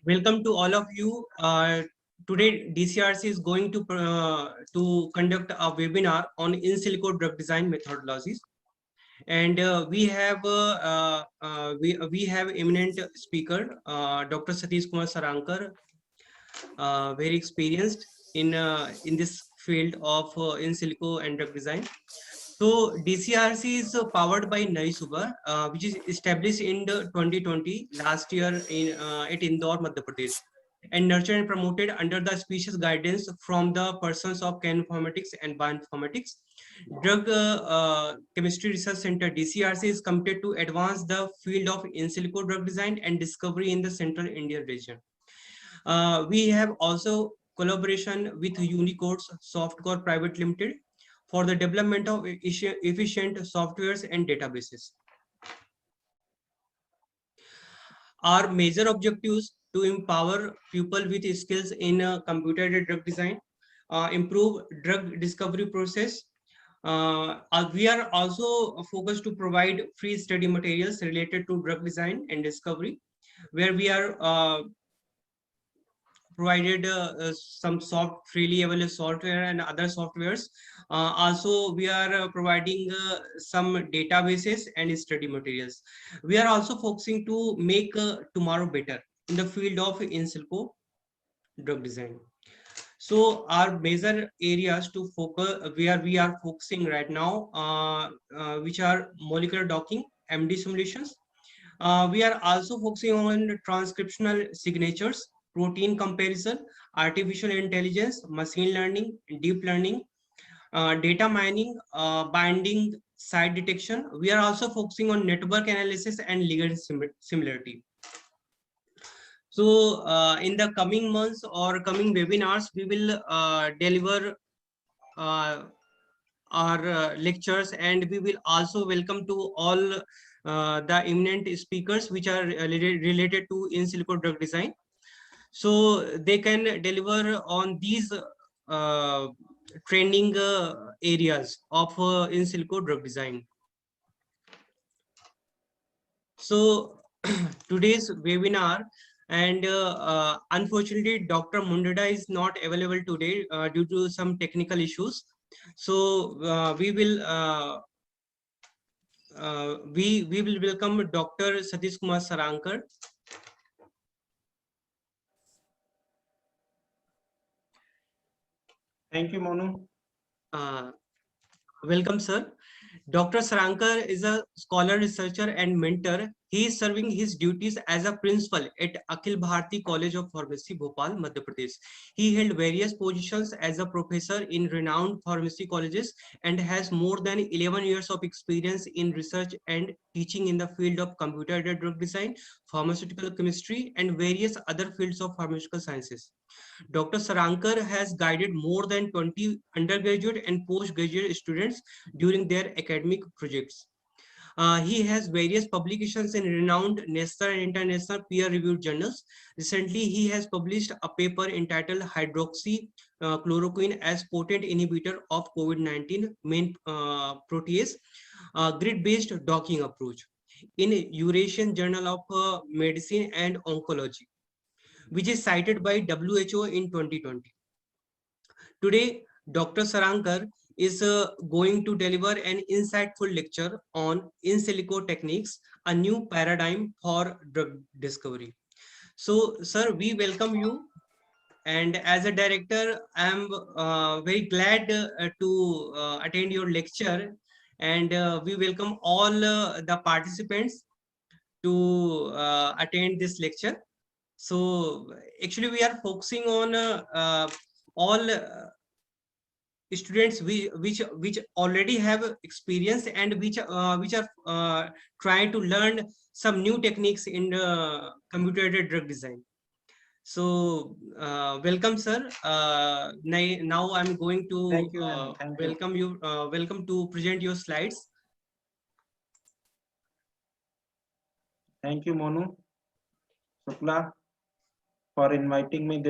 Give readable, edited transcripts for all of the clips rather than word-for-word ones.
Welcome to all of you. Today, DCRC is going to conduct a webinar on in silico drug design methodologies, and we have eminent speaker, Dr. Satish Kumar Sarankar, very experienced in this field of in silico and drug design. So DCRC is powered by Naisuba, which is established in the 2020 last year at Indore, Madhya Pradesh, and nurtured and promoted under the specious guidance from the persons of cheminformatics and bioinformatics. Drug Chemistry Research Center DCRC is committed to advance the field of in silico drug design and discovery in the Central India region. We have also collaboration with Unicodes Softcore Private Limited for the development of efficient softwares and databases. Our major objectives to empower people with skills in computer-aided drug design, improve drug discovery process. We are also focused to provide free study materials related to drug design and discovery, where we are provided some freely available software and other softwares. Also, we are providing some databases and study materials. We are also focusing to make tomorrow better in the field of in silico drug design. So our major areas to focus where we are focusing right now, which are molecular docking, MD simulations. We are also focusing on transcriptional signatures, protein comparison, artificial intelligence, machine learning, deep learning, data mining, binding site detection. We are also focusing on network analysis and ligand similarity. So in the coming months or coming webinars, we will deliver our lectures, and we will also welcome to all the eminent speakers which are related to in silico drug design. So they can deliver on these training areas of in silico drug design. So today's webinar, and unfortunately Dr. Mundada is not available today due to some technical issues. So we will welcome Dr. Satish Kumar Sarankar. Thank you, Monu. Welcome, sir. Dr. Sarankar is a scholar, researcher, and mentor. He is serving his duties as a principal at Akhil Bharti College of Pharmacy, Bhopal, Madhya Pradesh. He held various positions as a professor in renowned pharmacy colleges and has more than 11 years of experience in research and teaching in the field of computer-aided drug design, pharmaceutical chemistry, and various other fields of pharmaceutical sciences. Dr. Sarankar has guided more than 20 undergraduate and postgraduate students during their academic projects. He has various publications in renowned national and international peer-reviewed journals. Recently, he has published a paper entitled Hydroxychloroquine as potent inhibitor of COVID-19 main protease, grid-based docking approach in Eurasian Journal of Medicine and Oncology, which is cited by WHO in 2020. Today, Dr. Sarankar is going to deliver an insightful lecture on in silico techniques, a new paradigm for drug discovery. So, sir, we welcome you. And as a director, I am very glad to attend your lecture. And we welcome all the participants to attend this lecture. So actually we are focusing on all students which already have experience and which are trying to learn some new techniques in computer-aided drug design. So welcome, sir. Now I'm going to welcome you. Welcome to present your slides. Thank you, Monu Shukla, for inviting me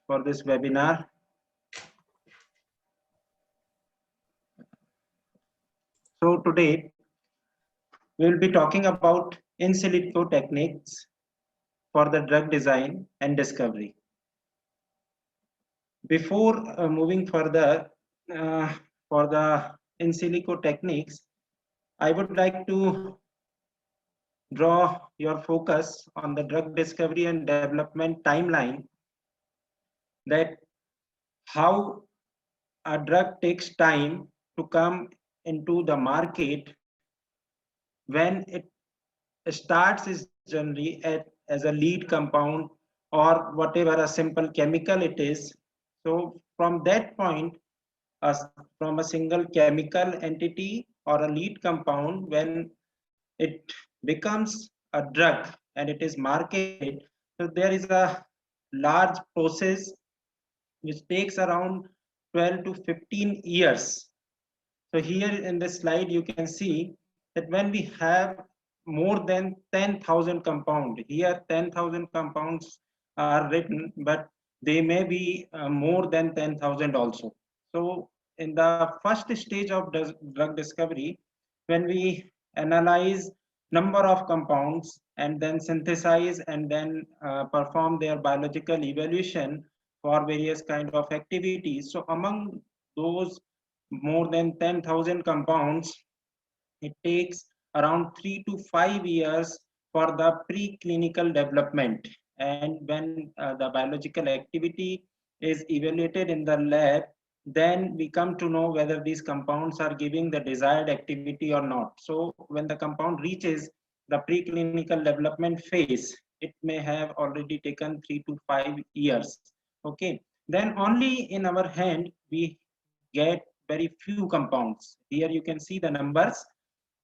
for this webinar. So today we will be talking about in silico techniques for the drug design and discovery. Before moving further for the in silico techniques, I would like to draw your focus on the drug discovery and development timeline, that how a drug takes time to come into the market. When it starts is generally as a lead compound or whatever a simple chemical it is. So from that point, as from a single chemical entity or a lead compound, when it becomes a drug and it is marketed, so there is a large process which takes around 12 to 15 years. So here in this slide, you can see that when we have more than 10,000 compound, here 10,000 compounds are written, but they may be more than 10,000 also. So in the first stage of drug discovery, when we analyze number of compounds and then synthesize and then perform their biological evaluation for various kind of activities. So among those more than 10,000 compounds, it takes around 3 to 5 years for the preclinical development. And when the biological activity is evaluated in the lab, then we come to know whether these compounds are giving the desired activity or not. So when the compound reaches the preclinical development phase, it may have already taken 3 to 5 years. Okay, then only in our hand we get very few compounds. Here you can see the numbers.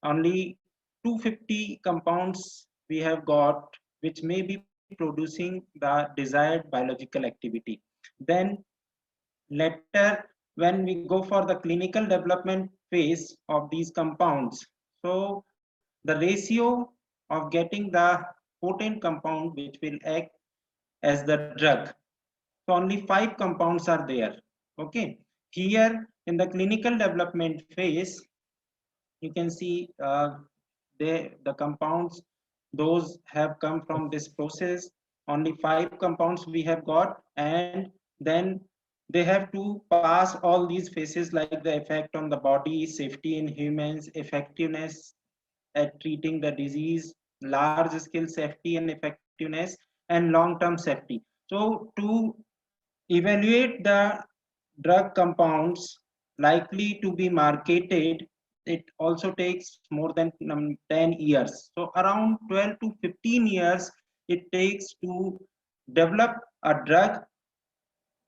Only 250 compounds we have got, which may be producing the desired biological activity. Then later, when we go for the clinical development phase of these compounds, so the ratio of getting the potent compound which will act as the drug, so only 5 compounds are there. Okay, here in the clinical development phase, you can see the compounds, those have come from this process. Only 5 compounds we have got, and then they have to pass all these phases, like the effect on the body, safety in humans, effectiveness at treating the disease, large scale safety and effectiveness, and long term safety. So to evaluate the drug compounds likely to be marketed, it also takes more than 10 years. So around 12 to 15 years it takes to develop a drug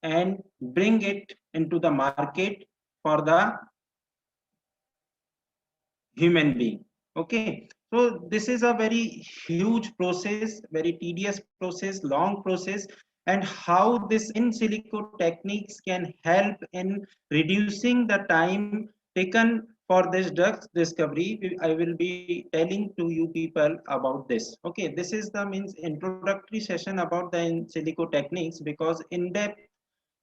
and bring it into the market for the human being. Okay, so this is a very huge process, very tedious process, long process. And how this in silico techniques can help in reducing the time taken for this drug discovery, I will be telling to you people about this. Okay, this is the means introductory session about the in silico techniques, because in depth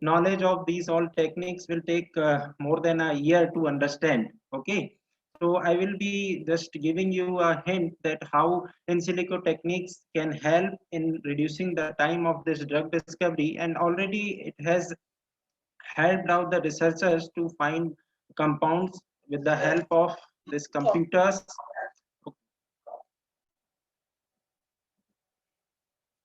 knowledge of these all techniques will take more than a year to understand. Okay, so I will be just giving you a hint that how in silico techniques can help in reducing the time of this drug discovery, and already it has helped out the researchers to find compounds with the help of these computers.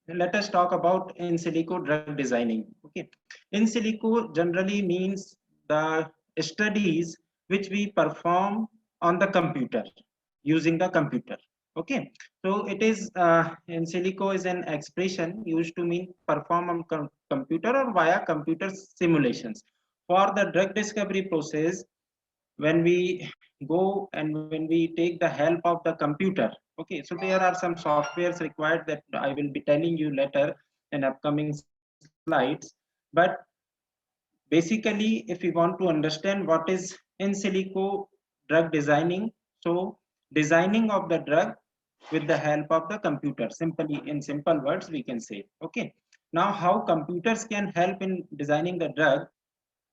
Let us talk about in silico drug designing. Okay, in silico generally means the studies which we perform on the computer, using the computer. Okay, so it is in silico is an expression used to mean perform on computer or via computer simulations. For the drug discovery process, when we go and when we take the help of the computer, okay, so there are some softwares required that I will be telling you later in upcoming slides. But basically, if we want to understand what is in silico drug designing, so designing of the drug with the help of the computer, simply in simple words we can say. Okay, now how computers can help in designing the drug.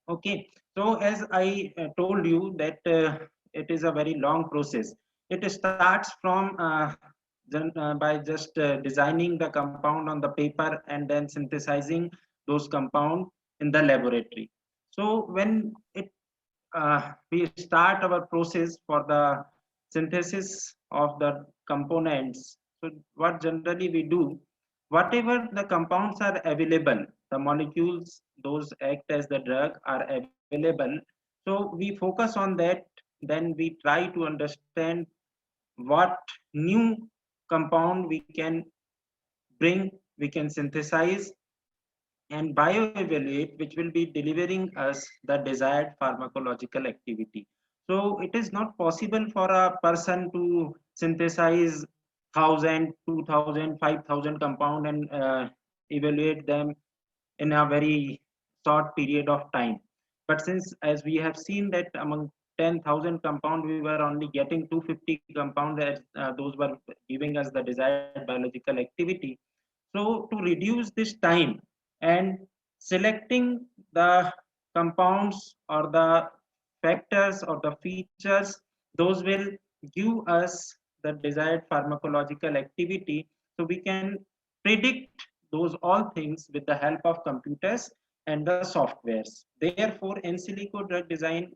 Okay, so as I told you that it is a very long process. It starts from by just designing the compound on the paper and then synthesizing those compound in the laboratory. So when we start our process for the synthesis of the components, so what generally we do, whatever the compounds are available, the molecules those act as the drug are available, so we focus on that. Then we try to understand what new compound we can bring, we can synthesize and bioevaluate, which will be delivering us the desired pharmacological activity. So it is not possible for a person to synthesize 1000, 2000, 5000 compound and evaluate them in a very short period of time. But since, as we have seen, that among 10,000 compound, we were only getting 250 compound, as those were giving us the desired biological activity. So to reduce this time and selecting the compounds or the factors or the features, those will give us the desired pharmacological activity. So we can predict those all things with the help of computers and the softwares. Therefore, in silico drug design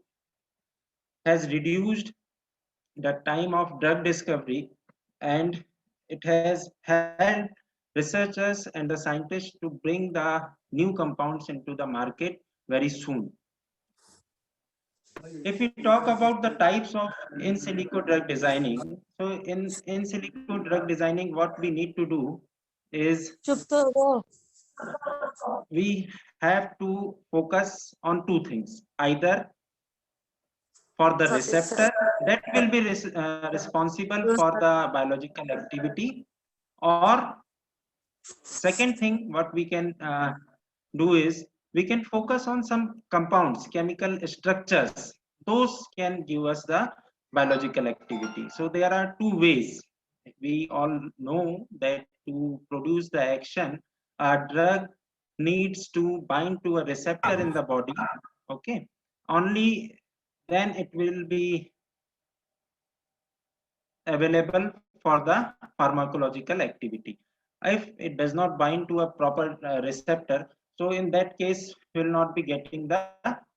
has reduced the time of drug discovery, and it has helped researchers and the scientists to bring the new compounds into the market very soon. If we talk about the types of in silico drug designing, so in silico drug designing, what we need to do is चुप तो रहो। we have to focus on two things: either for the receptor that will be responsible for the biological activity, or second thing what we can do is we can focus on some compounds, chemical structures, those can give us the biological activity. So there are two ways. We all know that to produce the action, a drug needs to bind to a receptor in the body. Okay, only then it will be available for the pharmacological activity. If it does not bind to a proper receptor, so in that case we will not be getting the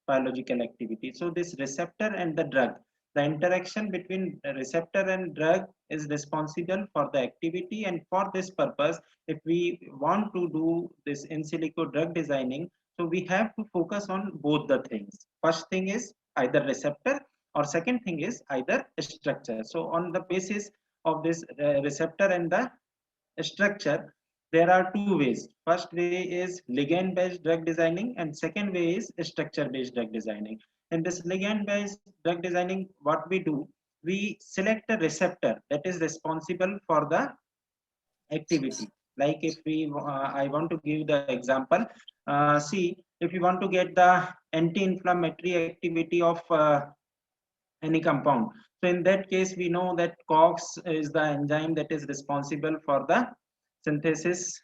biological activity. So this receptor and the drug, the interaction between the receptor and drug is responsible for the activity, and for this purpose, if we want to do this in silico drug designing, so we have to focus on both the things. First thing is either receptor, or second thing is either structure. So on the basis of this receptor and the structure, there are two ways. First way is ligand based drug designing, and second way is structure based drug designing. In this ligand based drug designing, what we do, we select a receptor that is responsible for the activity. Like if we I want to give the example, see, if you want to get the anti-inflammatory activity of any compound, so in that case we know that COX is the enzyme that is responsible for the synthesis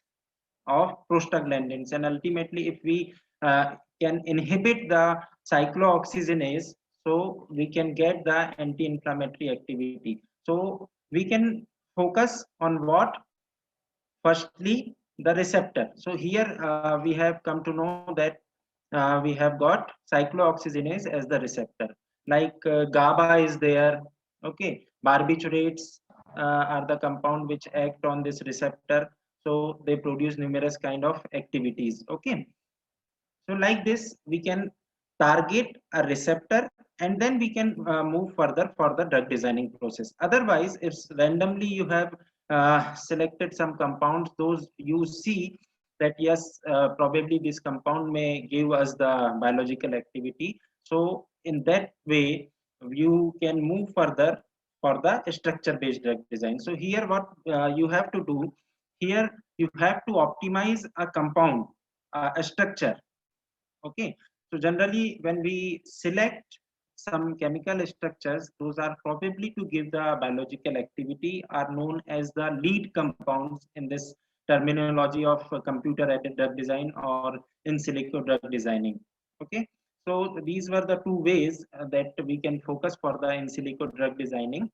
of prostaglandins, and ultimately if we can inhibit the cyclooxygenase, so we can get the anti-inflammatory activity. So we can focus on what? Firstly, the receptor. So here we have come to know that we have got cyclooxygenase as the receptor. Like GABA is there. Okay, barbiturates are the compound which act on this receptor. So they produce numerous kind of activities. Okay, so like this, we can target a receptor and then we can move further for the drug designing process. Otherwise, if randomly you have selected some compounds, those you see that yes, probably this compound may give us the biological activity. So in that way, you can move further for the structure-based drug design. So here, what you have to do, here you have to optimize a compound, a structure. Okay, so generally when we select some chemical structures, those are probably to give the biological activity, are known as the lead compounds in this terminology of computer aided drug design or in silico drug designing. Okay, so these were the two ways that we can focus for the in silico drug designing.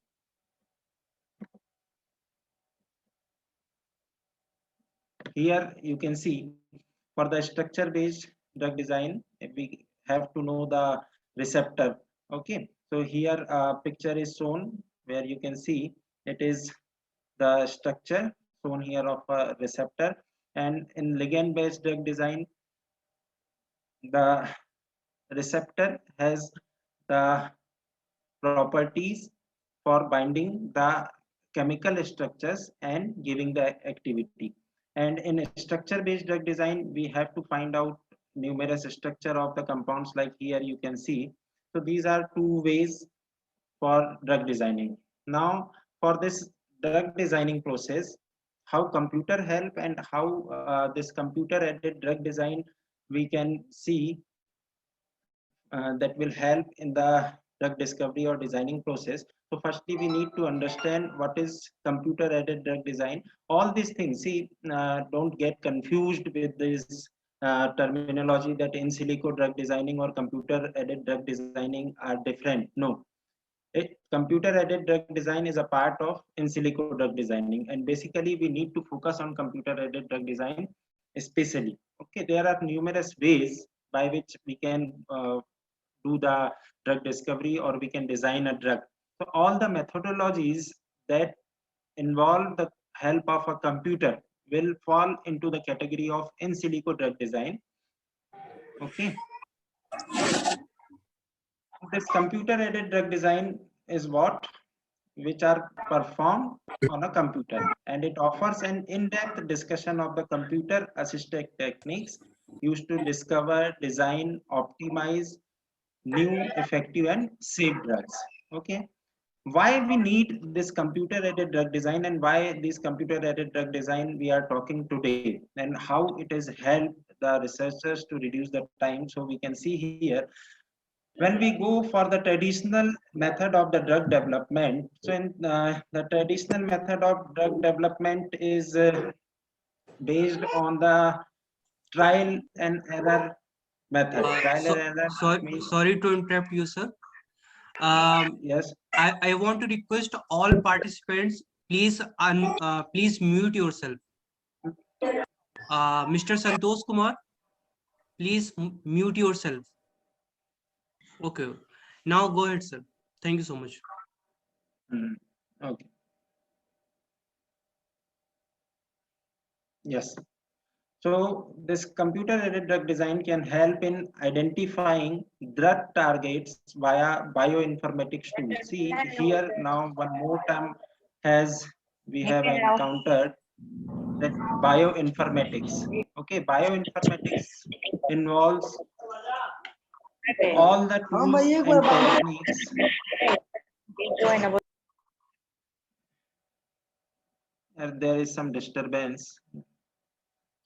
here you can see for the structure based drug design, we have to know the receptor. Okay, so here a picture is shown where you can see it is the structure shown here of a receptor, and in ligand based drug design the receptor has the properties for binding the chemical structures and giving the activity. And in structure based drug design, we have to find out numerous structure of the compounds, like here you can see. So these are two ways for drug designing. Now for this drug designing process, how computer help and how this computer aided drug design we can see that will help in the drug discovery or designing process. So firstly, we need to understand what is computer aided drug design. All these things, see, don't get confused with this terminology that in silico drug designing or computer aided drug designing are different. No, computer aided drug design is a part of in silico drug designing, and basically we need to focus on computer aided drug design especially. Okay, there are numerous ways by which we can do the drug discovery or we can design a drug. So all the methodologies that involve the help of a computer will fall into the category of in silico drug design. Okay, this computer aided drug design is what which are performed on a computer, and it offers an in-depth discussion of the computer assisted techniques used to discover, design, optimize new, effective, and safe drugs. Okay, why we need this computer aided drug design and why this computer aided drug design we are talking today, and how it has helped the researchers to reduce the time. So we can see here when we go for the traditional method of the drug development. So in the traditional method of drug development is based on the trial and error method. Trial and error means, Sorry to interrupt you, sir. yes. I want to request all participants, please mute yourself. Mr. Santosh Kumar, please mute yourself. Okay. Now go ahead, sir. Thank you so much. Okay. Yes. So this computer-aided drug design can help in identifying drug targets via bioinformatics tools. See here now one more term has we have encountered, that bioinformatics. Okay, bioinformatics involves all the tools and techniques. There is some disturbance.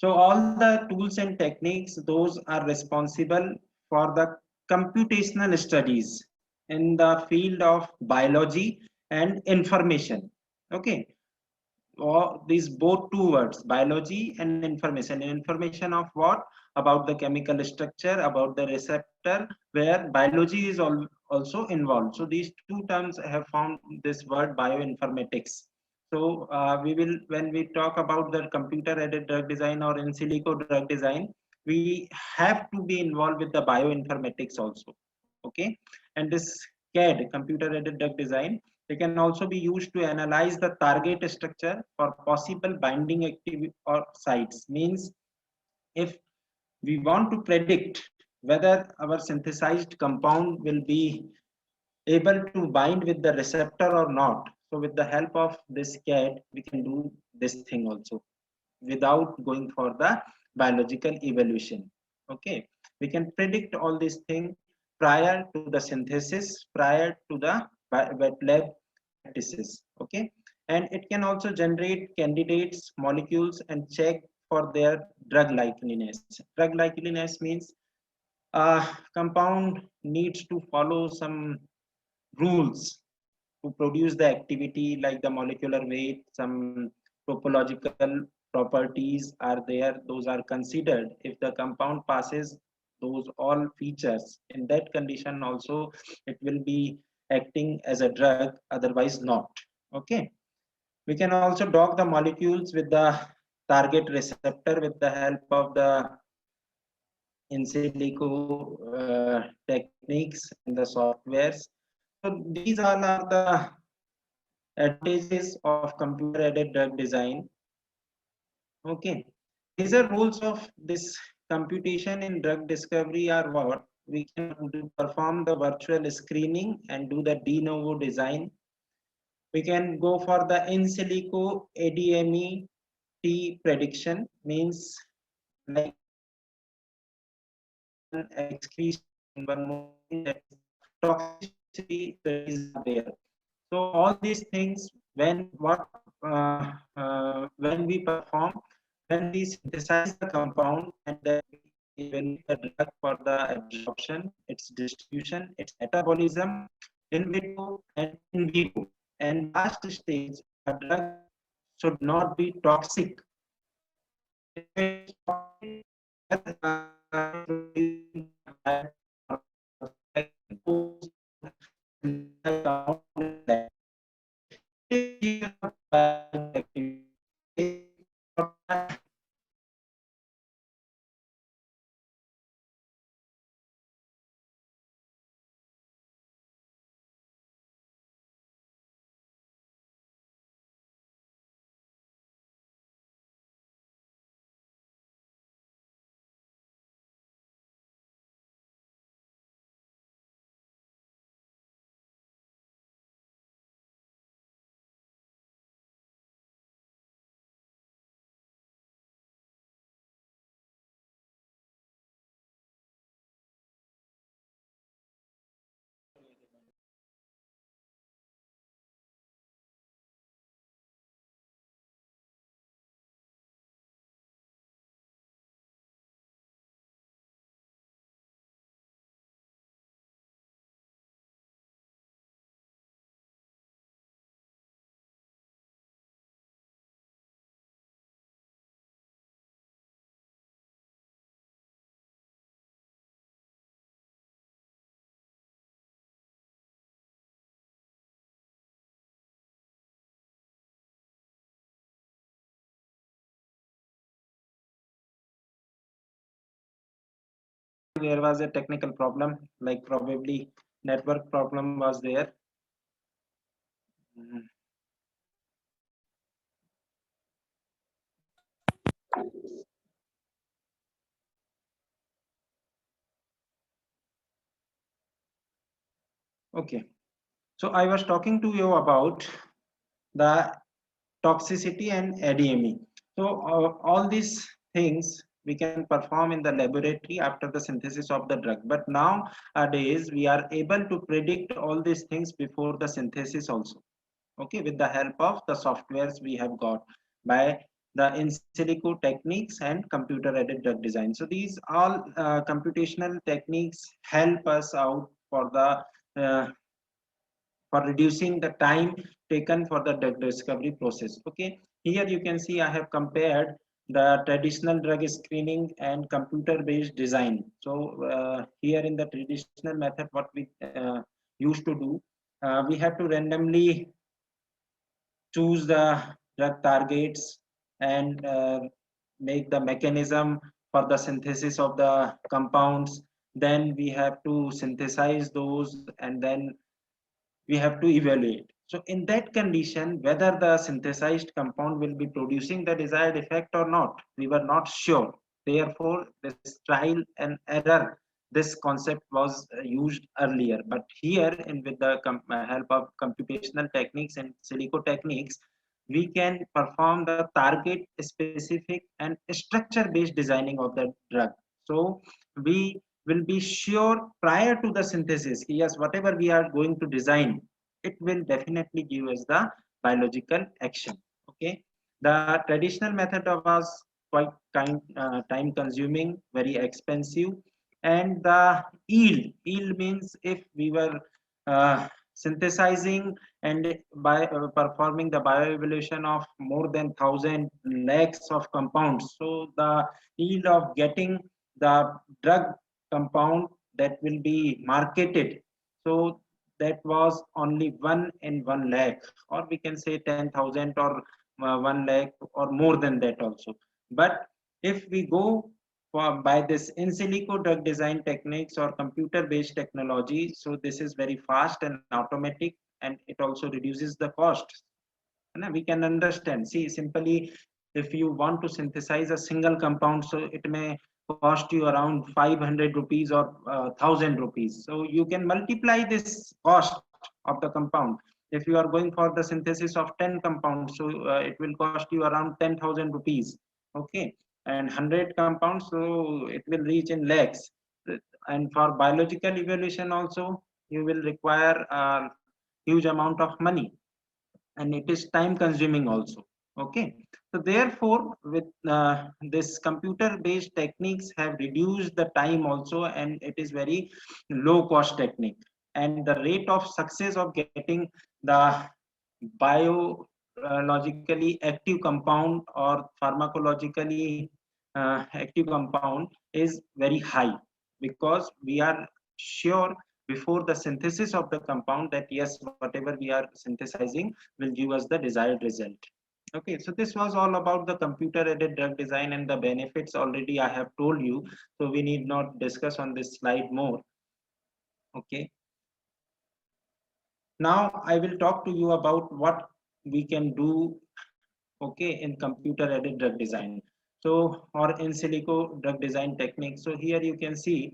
So all the tools and techniques, those are responsible for the computational studies in the field of biology and information. Okay, or these both two words, biology and information of what, about the chemical structure, about the receptor, where biology is also involved. So these two terms have found this word bioinformatics. So we will, when we talk about the computer aided drug design or in silico drug design, we have to be involved with the bioinformatics also. Okay, and this CAD, computer aided drug design, they can also be used to analyze the target structure for possible binding activity or sites. Means if we want to predict whether our synthesized compound will be able to bind with the receptor or not. So with the help of this CAD, we can do this thing also without going for the biological evaluation. Okay, we can predict all these things prior to the synthesis, prior to the wet lab practices. Okay, and it can also generate candidates, molecules, and check for their drug likeliness. Drug likeliness means a compound needs to follow some rules to produce the activity, like the molecular weight, some topological properties are there, those are considered. If the compound passes those all features, in that condition also it will be acting as a drug, otherwise not. Okay, we can also dock the molecules with the target receptor with the help of the in silico techniques and the softwares. So these all are the advantages of computer aided drug design. Okay, major rules of this computation in drug discovery are what? We can perform the virtual screening and do the de novo design. We can go for the in silico ADME T prediction, means like excretion, one more thing, that toxicity studies are there. So all these things, when we perform, when we synthesize the compound and then we evaluate the drug for the absorption, its distribution, its metabolism, in vitro and in vivo. And last stage, a drug should not be toxic. If it's toxic, there was a technical problem, like probably network problem was there. Mhm. Okay, so I was talking to you about the toxicity and ADME. So all these things we can perform in the laboratory after the synthesis of the drug. But nowadays we are able to predict all these things before the synthesis also. Okay, with the help of the softwares we have got by the in silico techniques and computer aided drug design. So these all computational techniques help us out for the for reducing the time taken for the drug discovery process. Okay, here you can see I have compared the traditional drug screening and computer based design. So here in the traditional method, what we used to do, we have to randomly choose the drug targets and make the mechanism for the synthesis of the compounds. Then we have to synthesize those and then we have to evaluate. So in that condition, whether the synthesized compound will be producing the desired effect or not, we were not sure. Therefore, this trial and error, this concept was used earlier. But here, in with the help of computational techniques and silico techniques, we can perform the target specific and structure based designing of the drug. So we will be sure prior to the synthesis, yes, whatever we are going to design, it will definitely give us the biological action. Okay, the traditional method was quite time consuming, very expensive, and the yield means if we were synthesizing and by performing the bioevaluation of more than 1000 lakhs of compounds, so the yield of getting the drug compound that will be marketed, so that was only 1 in 1 lakh, or we can say 10,000 or 1 lakh or more than that also. But if we go by this in silico drug design techniques or computer based technology, so this is very fast and automatic, and it also reduces the cost. We can understand, see, simply if you want to synthesize a single compound, so it may cost you around 500 rupees or 1000 rupees. So you can multiply this cost of the compound. If you are going for the synthesis of 10 compounds, so it will cost you around 10,000 rupees. Okay, and 100 compounds, so it will reach in lakhs. And for biological evaluation also, you will require a huge amount of money, and it is time consuming also. Okay, so therefore with this computer based techniques have reduced the time also, and it is very low cost technique, and the rate of success of getting the biologically active compound or pharmacologically active compound is very high, because we are sure before the synthesis of the compound that yes, whatever we are synthesizing will give us the desired result. Okay, so this was all about the computer aided drug design, and the benefits already I have told you, so we need not discuss on this slide more. Okay, now I will talk to you about what we can do, okay, in computer aided drug design, so or in silico drug design technique. So here you can see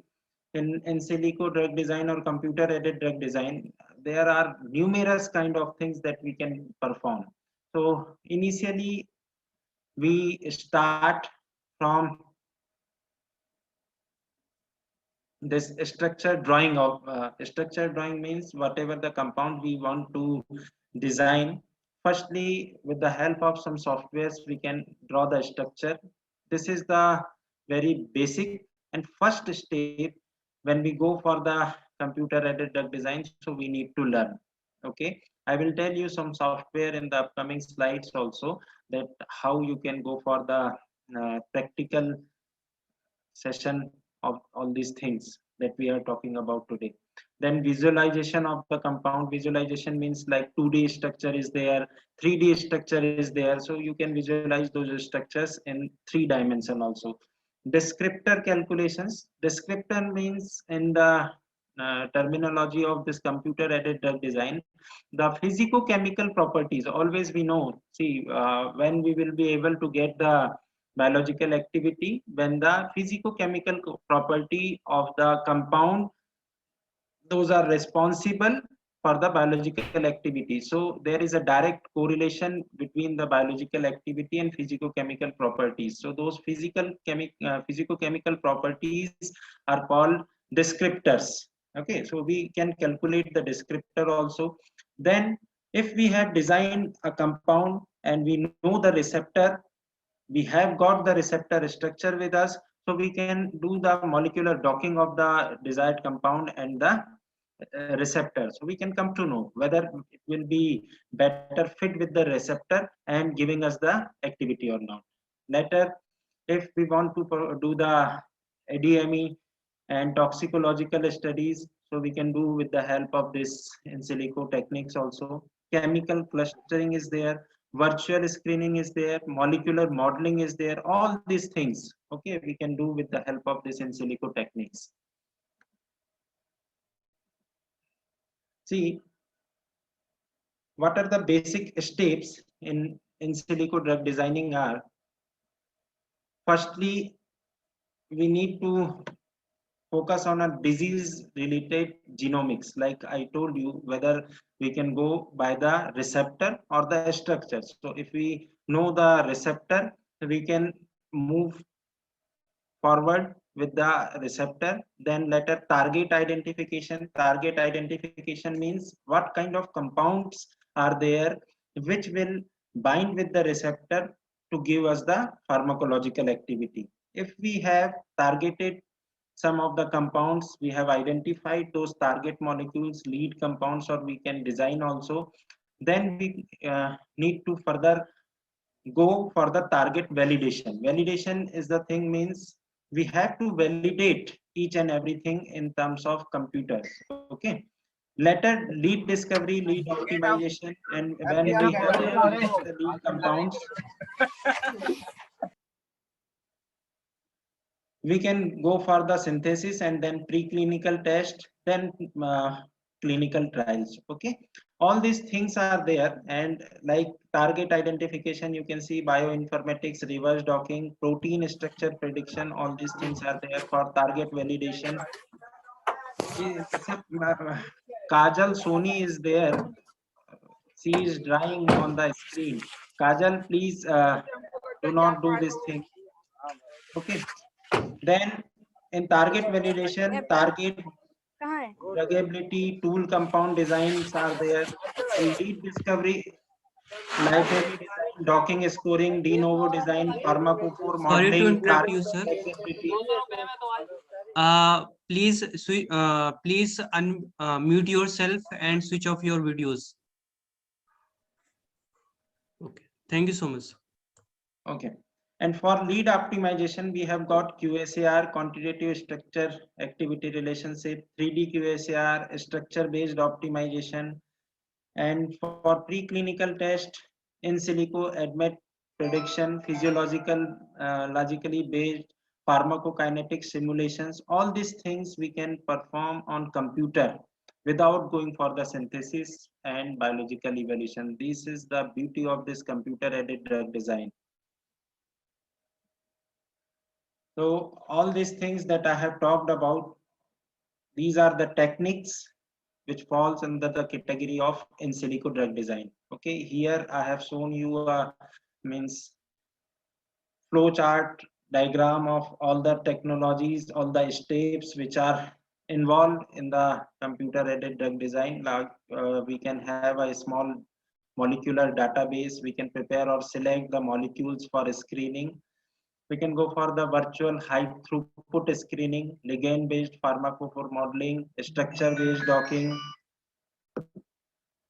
in silico drug design or computer aided drug design, there are numerous kind of things that we can perform. So initially we start from this structure drawing of structure drawing means whatever the compound we want to design. Firstly, with the help of some softwares, we can draw the structure. This is the very basic and first step when we go for the computer aided drug design. So we need to learn. Okay, I will tell you some software in the upcoming slides also, that how you can go for the practical session of all these things that we are talking about today. Then visualization of the compound. Visualization means like 2D structure is there, 3D structure is there, so you can visualize those structures in 3 dimension also. Descriptor calculations. Descriptor means in the terminology of this computer aided drug design, the physicochemical properties. Always we know, see, when we will be able to get the biological activity, when the physicochemical property of the compound, those are responsible for the biological activity. So there is a direct correlation between the biological activity and physicochemical properties. So those physicochemical properties are called descriptors. Okay, so we can calculate the descriptor also. Then if we have designed a compound and we know the receptor, we have got the receptor structure with us, so we can do the molecular docking of the desired compound and the receptor. So we can come to know whether it will be better fit with the receptor and giving us the activity or not. Later, if we want to do the ADME and toxicological studies, so we can do with the help of this in silico techniques also. Chemical clustering is there, virtual screening is there, molecular modeling is there, all these things, okay, we can do with the help of this in silico techniques. See, what are the basic steps in silico drug designing are, firstly, we need to focus on a disease related genomics. Like I told you, whether we can go by the receptor or the structure. So if we know the receptor, we can move forward with the receptor. Then later target identification. Target identification means what kind of compounds are there which will bind with the receptor to give us the pharmacological activity. If we have targeted some of the compounds, we have identified those target molecules, lead compounds, or we can design also, then we need to further go for the target validation. Validation is the thing means we have to validate each and everything in terms of computers. Okay, Later, lead discovery, lead optimization, and when we have established the lead compounds, we can go for the synthesis and then preclinical test, then clinical trials. Okay, all these things are there, and like target identification, you can see bioinformatics, reverse docking, protein structure prediction, all these things are there for target validation. Kajal Soni is there. She is drawing on the screen. Kajal, please do not do this thing. Okay. Then in target validation, target druggability, tool compound designs are there. In lead discovery, library design, docking scoring, de novo design, pharmacophore Sorry to modeling, interrupt target you, sir. flexibility. Please mute yourself and switch off your videos. Okay. Thank you so much. Okay. And for lead optimization, we have got QSAR, quantitative structure activity relationship, 3D QSAR, structure based optimization. And for preclinical test, in silico admit prediction, physiological, logically based pharmacokinetic simulations, all these things we can perform on computer without going for the synthesis and biological evaluation. This is the beauty of this computer aided drug design. So all these things that I have talked about, these are the techniques which falls under the category of in silico drug design. Okay, here I have shown you a means flow chart diagram of all the technologies, all the steps which are involved in the computer aided drug design. Like we can have a small molecular database, we can prepare or select the molecules for screening. We can go for the virtual high throughput screening, ligand based pharmacophore modeling, structure based docking.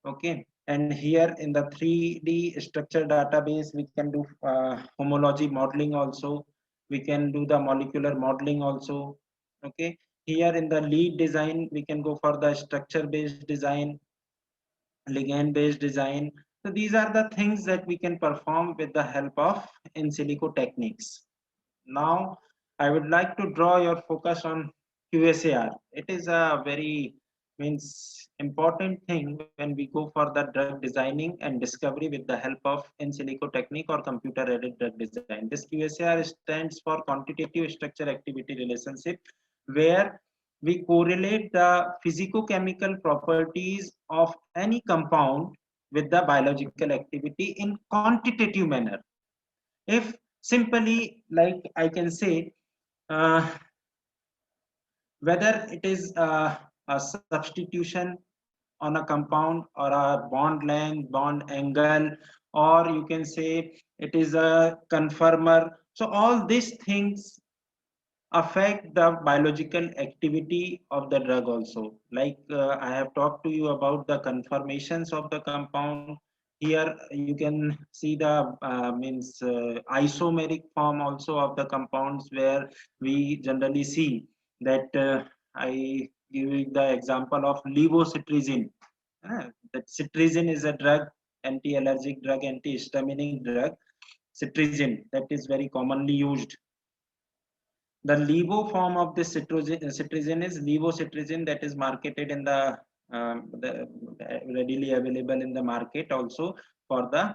Okay, and here in the 3D structure database, we can do homology modeling also. We can do the molecular modeling also. Okay, here in the lead design, we can go for the structure based design, ligand based design. So these are the things that we can perform with the help of in silico techniques. Now, I would like to draw your focus on QSAR. It is a very means important thing when we go for the drug designing and discovery with the help of in silico technique or computer aided drug design. This QSAR stands for quantitative structure activity relationship, where we correlate the physicochemical properties of any compound with the biological activity in quantitative manner. If simply like I can say, uh, whether it is a substitution on a compound or a bond length, bond angle, or you can say it is a conformer. So all these things affect the biological activity of the drug also. Like I have talked to you about the conformations of the compound. Here you can see the means isomeric form also of the compounds, where we generally see that I give you the example of levocetirizine. That cetirizine is a drug, anti-allergic drug, antihistaminic drug. Cetirizine that is very commonly used. The levo form of this cetirizine is levocetirizine, that is marketed in the readily available in the market also for the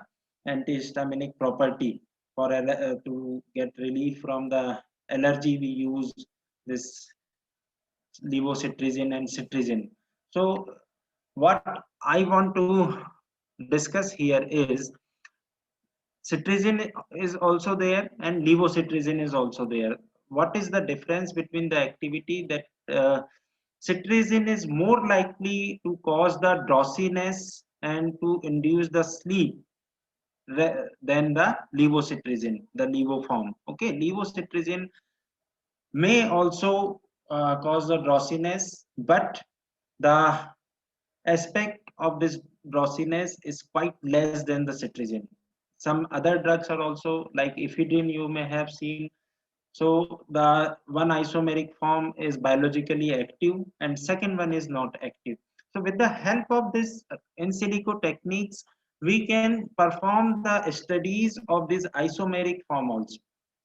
antihistaminic property. For to get relief from the allergy, we use this levocetirizine and cetirizine. So what I want to discuss here is cetirizine is also there and levocetirizine is also there. What is the difference between the activity? That cetirizine is more likely to cause the drowsiness and to induce the sleep than the levocetirizine, the levo form. Okay, levocetirizine may also cause the drowsiness, but the aspect of this drowsiness is quite less than the cetirizine. Some other drugs are also like ephedrine, you may have seen. So the one isomeric form is biologically active and second one is not active. So with the help of this in silico techniques, we can perform the studies of this isomeric form also.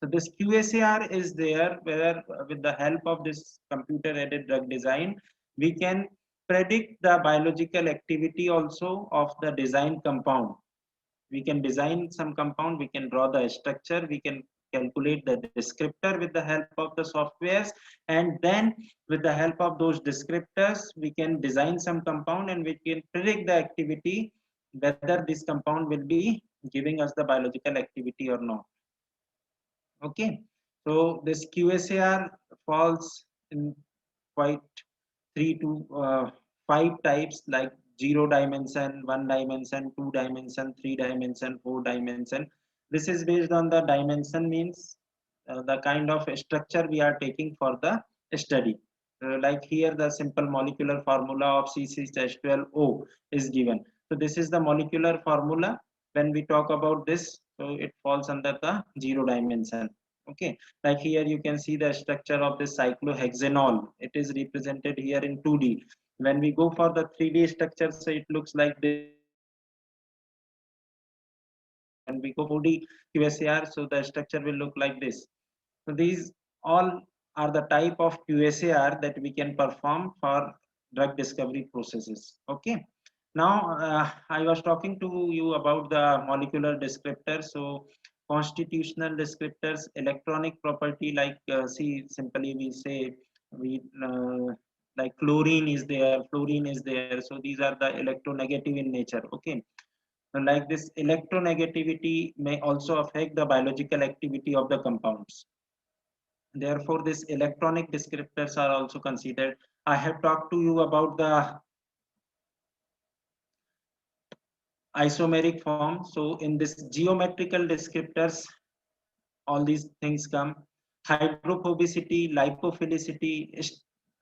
So this QSAR is there where with the help of this computer aided drug design, we can predict the biological activity also of the design compound. We can design some compound, we can draw the structure, we can calculate the descriptor with the help of the softwares, and then with the help of those descriptors we can design some compound and we can predict the activity whether this compound will be giving us the biological activity or not. Okay, so this QSAR falls in quite 3 to 5 types, like 0 dimension, 1 dimension, 2 dimension, 3 dimension, 4 dimension. This is based on the dimension, means the kind of structure we are taking for the study. Like here the simple molecular formula of C6H12O is given. So this is the molecular formula. When we talk about this, so it falls under the 0 dimension. Okay, like here you can see the structure of the cyclohexanol. It is represented here in 2D. When we go for the 3D structure, so it looks like this. When we go 4D QSAR, so the structure will look like this. So these all are the type of QSAR that we can perform for drug discovery processes. Okay. Now I was talking to you about the molecular descriptors. So constitutional descriptors, electronic property, like see simply we say we like chlorine is there, fluorine is there. So these are the electronegative in nature. Okay. Like this electronegativity may also affect the biological activity of the compounds. Therefore, these electronic descriptors are also considered. I have talked to you about the isomeric form. So in this geometrical descriptors, all these things come. Hydrophobicity, lipophilicity,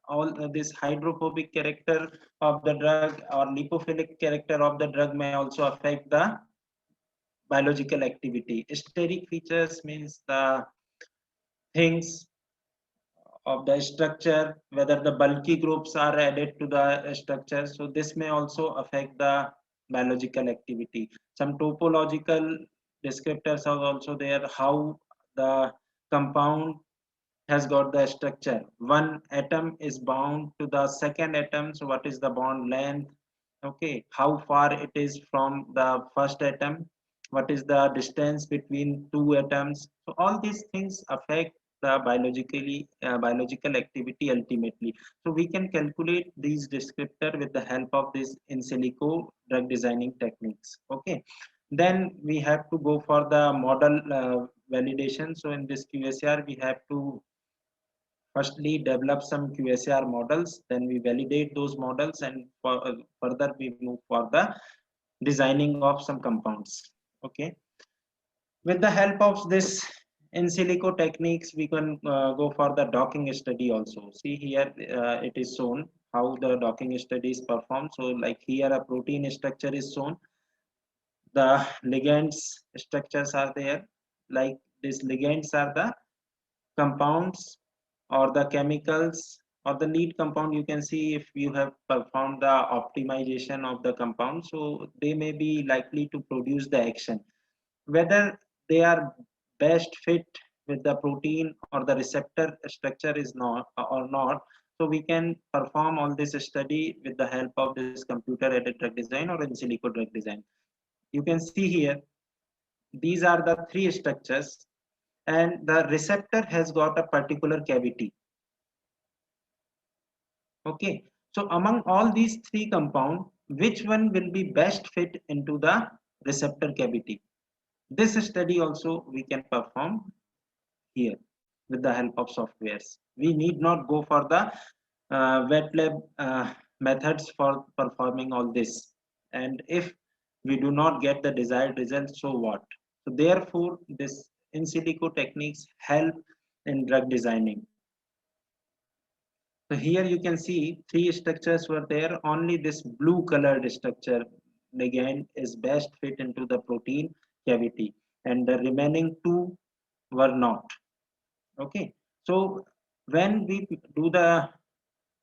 all this hydrophobic character of the drug or lipophilic character of the drug may also affect the biological activity. Steric features means the things of the structure, whether the bulky groups are added to the structure. So this may also affect the biological activity. Some topological descriptors are also there, how the compound has got the structure. One atom is bound to the second atom. So what is the bond length? Okay, how far it is from the first atom? What is the distance between two atoms? So all these things affect the biological activity ultimately. So we can calculate these descriptor with the help of this in silico drug designing techniques. Okay, then we have to go for the model validation. So in this QSR we have to firstly develop some QSAR models, then we validate those models, and further we move for the designing of some compounds. Okay, with the help of this in silico techniques, we can go for the docking study also. See here, it is shown how the docking study is performed. So like here a protein structure is shown, the ligands structures are there. Like these ligands are the compounds or the chemicals or the lead compound. You can see if you have performed the optimization of the compound, so they may be likely to produce the action. Whether they are best fit with the protein or the receptor structure is not or not, so we can perform all this study with the help of this computer aided drug design or in silico drug design. You can see here, these are the three structures, and the receptor has got a particular cavity. Okay, so among all these three compounds, which one will be best fit into the receptor cavity? This study also we can perform here with the help of softwares. We need not go for the wet lab methods for performing all this. And if we do not get the desired result, so what? So therefore, this in silico techniques help in drug designing. So here you can see three structures were there. Only this blue colored structure ligand is best fit into the protein cavity, and the remaining two were not. Okay. So when we do the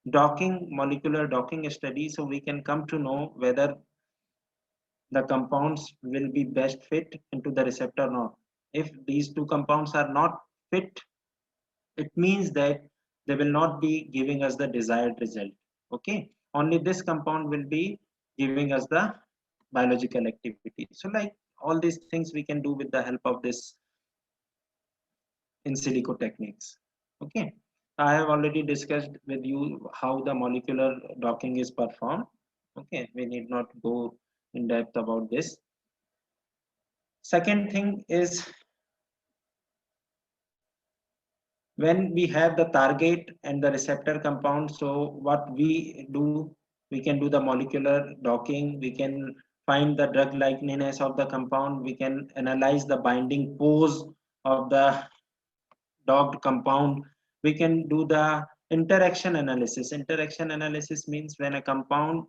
molecular docking study, so we can come to know whether the compounds will be best fit into the receptor or not. If these two compounds are not fit, it means that they will not be giving us the desired result. Okay, only this compound will be giving us the biological activity. So like all these things we can do with the help of this in silico techniques. Okay, I have already discussed with you how the molecular docking is performed. Okay, we need not go in depth about this. Second thing is, when we have the target and the receptor compound, so what we do, we can do the molecular docking, we can find the drug likeliness of the compound, we can analyze the binding pose of the docked compound, we can do the interaction analysis. Interaction analysis means when a compound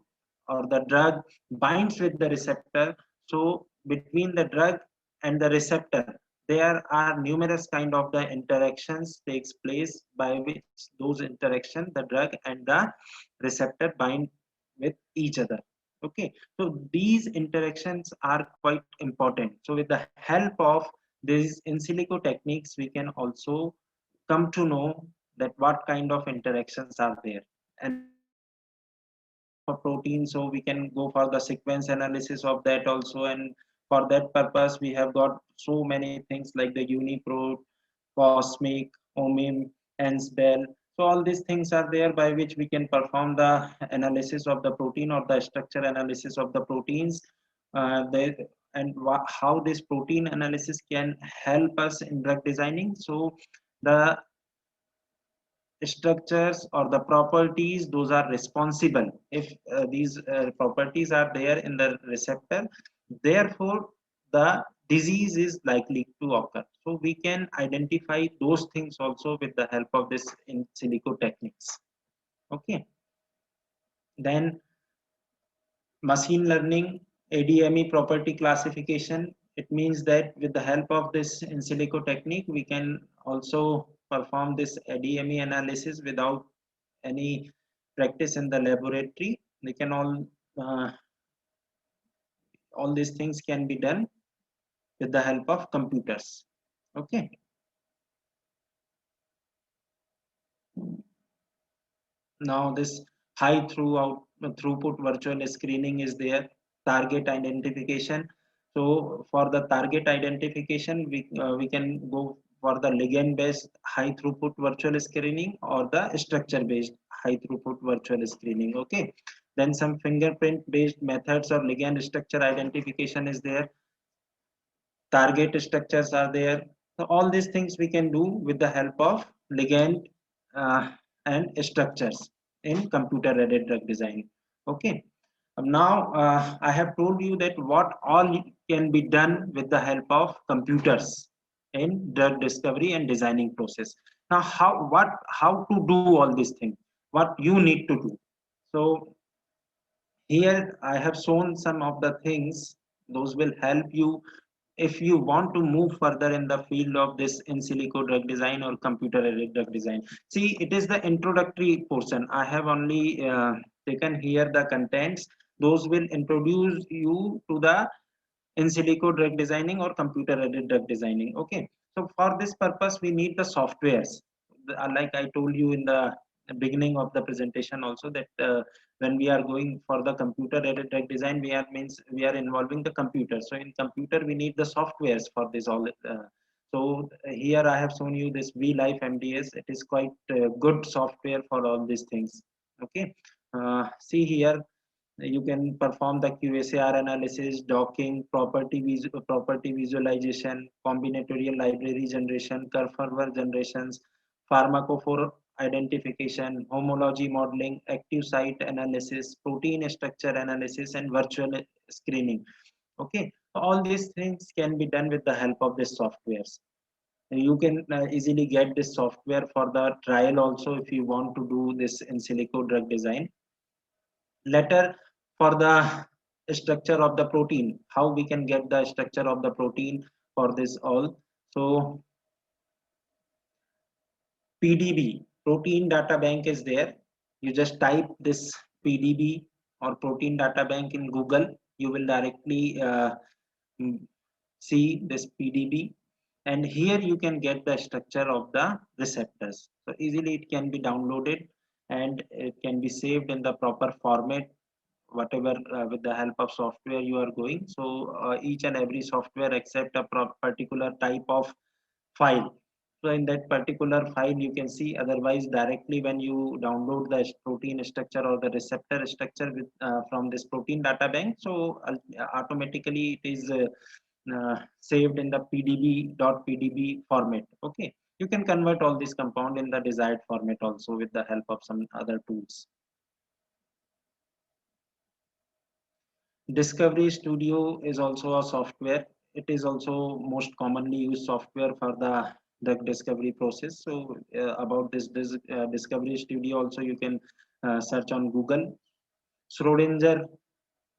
or the drug binds with the receptor, so between the drug and the receptor there are numerous kind of the interactions takes place, by which those interaction the drug and the receptor bind with each other. Okay, so these interactions are quite important. So with the help of these in silico techniques we can also come to know that what kind of interactions are there. And for protein, so we can go for the sequence analysis of that also, and for that purpose we have got so many things like the UniProt, Cosmic, Omim, Ansbell. So all these things are there by which we can perform the analysis of the protein or the structure analysis of the proteins. And how this protein analysis can help us in drug designing. So the structures or the properties, those are responsible if these properties are there in the receptor, therefore the disease is likely to occur. So we can identify those things also with the help of this in silico techniques. Okay, then machine learning, ADME property classification. It means that with the help of this in silico technique, we can also perform this ADME analysis without any practice in the laboratory. They can all these things can be done with the help of computers. Okay. Now this throughput virtual screening is there. Target identification. So for the target identification, we can go for the ligand based high throughput virtual screening or the structure based high throughput virtual screening. Okay. Then some fingerprint based methods or ligand structure identification is there. Target structures are there. So all these things we can do with the help of ligand uh, and structures in computer aided drug design. Okay. Now I have told you that what all can be done with the help of computers in drug discovery and designing process. Now how to do all these things? What you need to do? So here I have shown some of the things. Those will help you if you want to move further in the field of this in silico drug design or computer aided drug design. See, it is the introductory portion. I have only taken here the contents. Those will introduce you to the in silico drug designing or computer aided drug designing. Okay, so for this purpose we need the softwares. Like I told you in the beginning of the presentation also, that when we are going for the computer aided drug design, we are involving the computer. So in computer we need the softwares for this all. So here I have shown you this VLife MDS. It is quite good software for all these things. Okay, see here, you can perform the QSAR analysis, docking, property visualization, combinatorial library generation, curve fervor generations, pharmacophore identification, homology modeling, active site analysis, protein structure analysis, and virtual screening. Okay, so all these things can be done with the help of these softwares. You can easily get this software for the trial also if you want to do this in silico drug design. Later, for the structure of the protein, how we can get the structure of the protein for this all. So PDB, protein data bank, is there. You just type this PDB or protein data bank in Google, you will directly mm, see this PDB, and here you can get the structure of the receptors. So easily it can be downloaded and it can be saved in the proper format, whatever with the help of software you are going. So each and every software accept a particular type of file. So in that particular file you can see, otherwise directly when you download the protein structure or the receptor structure with from this protein data bank, so automatically it is saved in the pdb.pdb format. Okay, you can convert all this compound in the desired format also with the help of some other tools. Discovery Studio is also a software. It is also most commonly used software for the drug discovery process. So about this Discovery Studio also you can search on Google. Schrodinger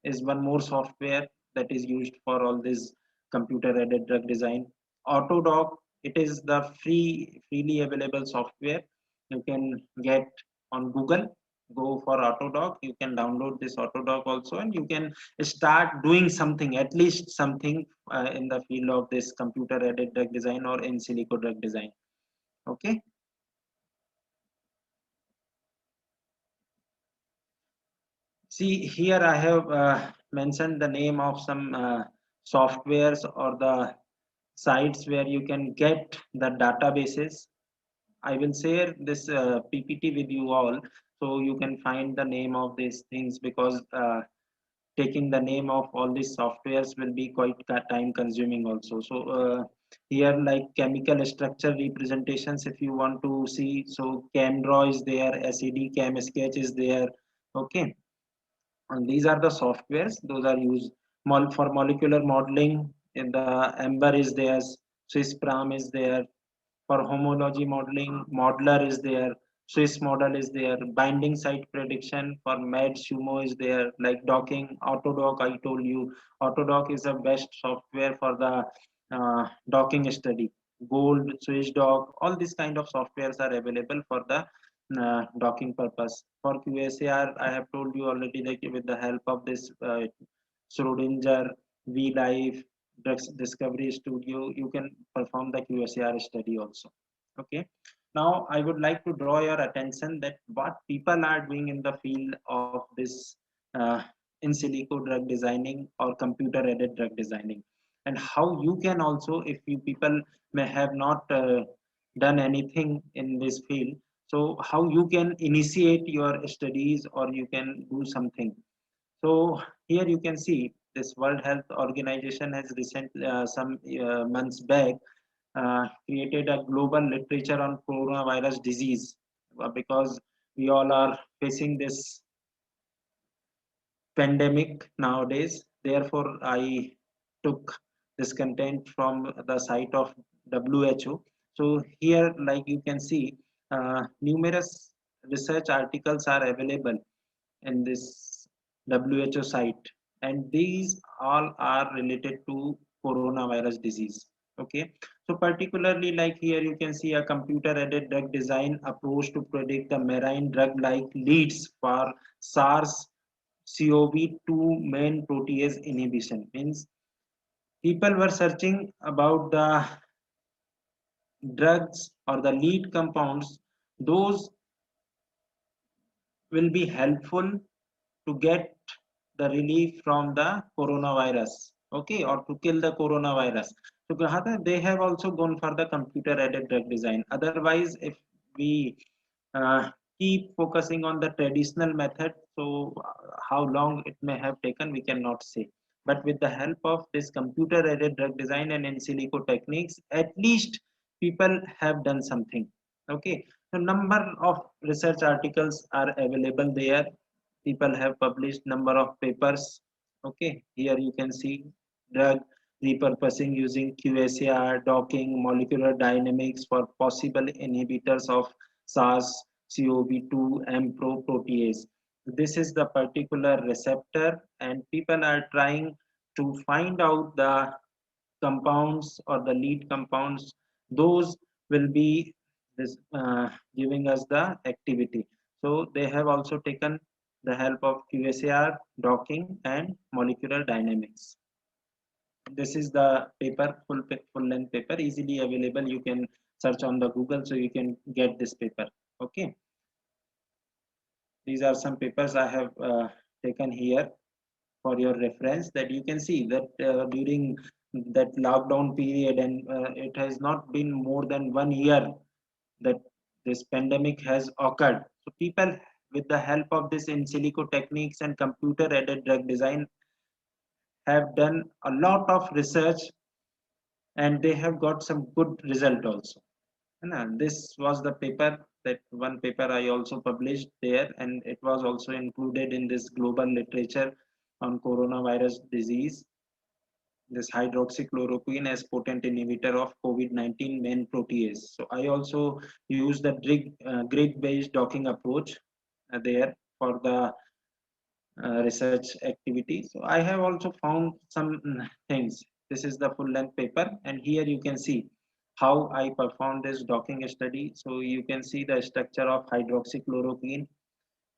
is one more software that is used for all this computer-aided drug design. Autodoc, it is the freely available software you can get on Google. Go for Autodoc, you can download this Autodoc also, and you can start doing something, at least something in the field of this computer-aided drug design or in silico drug design. Okay. See, here I have mentioned the name of some softwares or the sites where you can get the databases. I will share this PPT with you all so you can find the name of these things, because taking the name of all these softwares will be quite time consuming also. So here like chemical structure representations, if you want to see, so ChemDraw is there, SED ChemSketch is there. Okay, and these are the softwares those are used for molecular modeling. In the Ember is there, SwissPram is there. For homology modeling, Modeler is there, Swiss model is there, binding site prediction for med sumo is there, like docking. Autodoc, I told you, Autodoc is the best software for the docking study. Gold, Swiss doc, all these kind of softwares are available for the docking purpose. For QSAR, I have told you already, like with the help of this Schrodinger, VLife, Discovery Studio, you can perform the QSAR study also. Okay. Now, I would like to draw your attention that what people are doing in the field of this uh, in silico drug designing or computer-aided drug designing, and how you can also, if you people may have not done anything in this field, so how you can initiate your studies or you can do something. So here you can see this World Health Organization has recently, some months back, created a global literature on coronavirus disease, because we all are facing this pandemic nowadays. Therefore, I took this content from the site of WHO. So here, like you can see, numerous research articles are available in this WHO site, and these all are related to coronavirus disease. Okay, so particularly like here you can see a computer-aided drug design approach to predict the marine drug-like leads for SARS-CoV-2 main protease inhibition. Means people were searching about the drugs or the lead compounds, those will be helpful to get the relief from the coronavirus, okay, or to kill the coronavirus. So they have also gone for the computer aided drug design. Otherwise, if we uh, keep focusing on the traditional method, so how long it may have taken we cannot say, but with the help of this computer aided drug design and in silico techniques, at least people have done something. Okay, so number of research articles are available there. People have published number of papers. Okay, here you can see drug repurposing using QSAR, docking, molecular dynamics for possible inhibitors of SARS-CoV-2 MPRO protease. This is the particular receptor, and people are trying to find out the compounds or the lead compounds. Those will be this, giving us the activity. So they have also taken the help of QSAR, docking, and molecular dynamics. This is the paper, full length paper, easily available. You can search on the Google, so you can get this paper. Okay, these are some papers I have taken here for your reference, that you can see that during that lockdown period, and it has not been more than 1 year that this pandemic has occurred. So people, with the help of this in silico techniques and computer aided drug design, have done a lot of research, and they have got some good result also. And this was the paper, that one paper I also published there, and it was also included in this global literature on coronavirus disease, this hydroxychloroquine as potent inhibitor of COVID-19 main protease. So I also use the grid-based docking approach there for the research activity. So I have also found some things. This is the full length paper, and here you can see how I performed this docking study. So you can see the structure of hydroxychloroquine.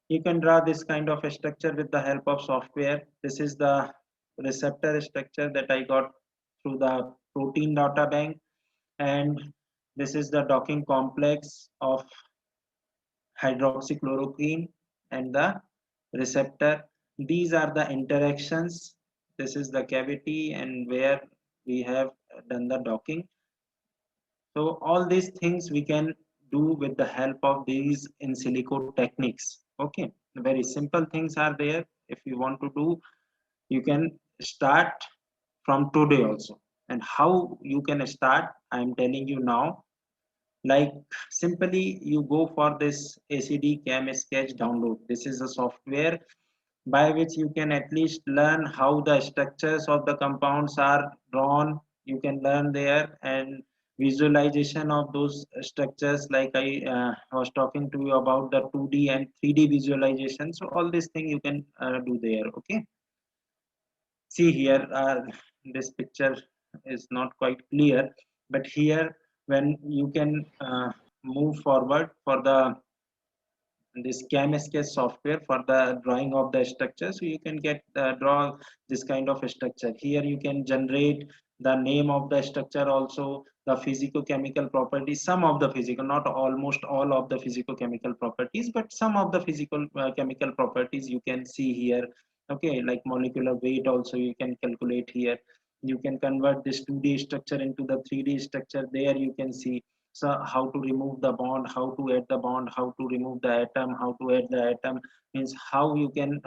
You can draw this kind of a structure with the help of software. This is the receptor structure that I got through the protein data bank, and this is the docking complex of hydroxychloroquine and the receptor. These are the interactions. This is the cavity and where we have done the docking. So all these things we can do with the help of these in silico techniques. Okay, very simple things are there. If you want to do, you can start from today also. And how you can start, I am telling you now. Like, simply you go for this ACD CAM sketch download. This is a software by which you can at least learn how the structures of the compounds are drawn. You can learn there, and visualization of those structures, like I was talking to you about the 2D and 3D visualization. So all these things you can do there. Okay, see here, this picture is not quite clear, but here, when you can move forward for the this CAMSK software for the drawing of the structure, so you can get draw this kind of a structure. Here you can generate the name of the structure, also the physicochemical properties, some of the physical, not almost all of the physicochemical properties, but some of the physical chemical properties you can see here. Okay, like molecular weight also you can calculate here. You can convert this 2D structure into the 3D structure. There you can see, so how to remove the bond, how to add the bond, how to remove the atom, how to add the atom, means how you can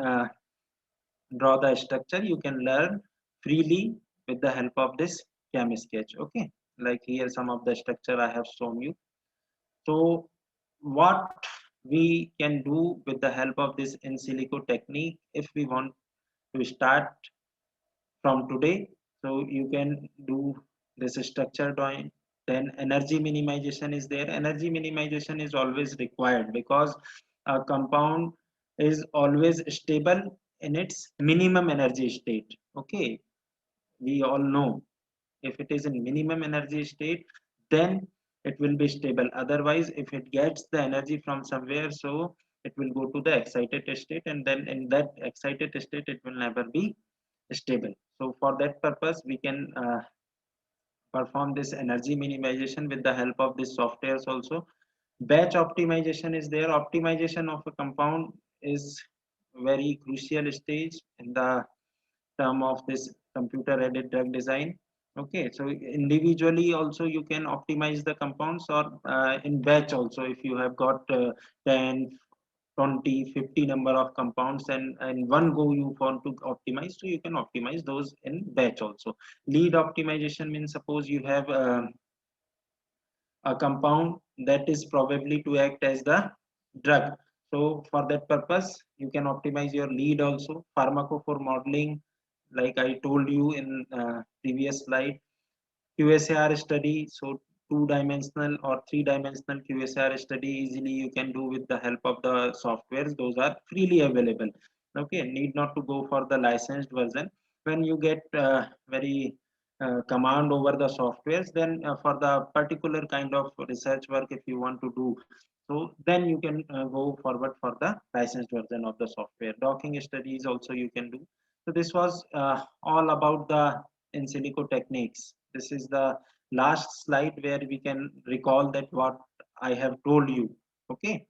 draw the structure. You can learn freely with the help of this CAM sketch. Okay, like here some of the structure I have shown you. So what we can do with the help of this in silico technique, if we want to start from today, so you can do this structure drawing. Then energy minimization is there. Energy minimization is always required, because a compound is always stable in its minimum energy state. Okay, we all know, if it is in minimum energy state, then it will be stable. Otherwise, if it gets the energy from somewhere, so it will go to the excited state, and then in that excited state it will never be stable. So for that purpose, we can perform this energy minimization with the help of these softwares also. Batch optimization is there. Optimization of a compound is very crucial stage in the term of this computer aided drug design. Okay, so individually also you can optimize the compounds, or in batch also, if you have got 10, 20, 50 number of compounds, and one go you want to optimize, so you can optimize those in batch also. Lead optimization means, suppose you have a compound that is probably to act as the drug. So for that purpose, you can optimize your lead also. Pharmacophore modeling, like I told you in previous slide. QSAR study, so two-dimensional or three-dimensional QSAR study easily you can do with the help of the softwares. Those are freely available. Okay, need not to go for the licensed version. When you get very command over the softwares, then for the particular kind of research work, if you want to do, So then you can go forward for the licensed version of the software. Docking studies also you can do. So this was all about the in silico techniques. This is the last slide where we can recall that what I have told you. Okay.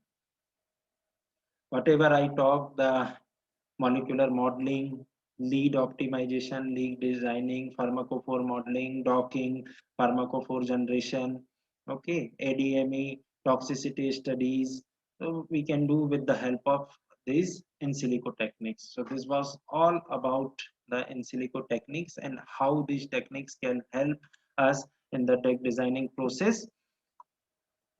Whatever I talked, the molecular modeling, lead optimization, lead designing, pharmacophore modeling, docking, pharmacophore generation, okay, ADME, toxicity studies. So we can do with the help of these in silico techniques. So this was all about the in silico techniques and how these techniques can help us in the drug designing process.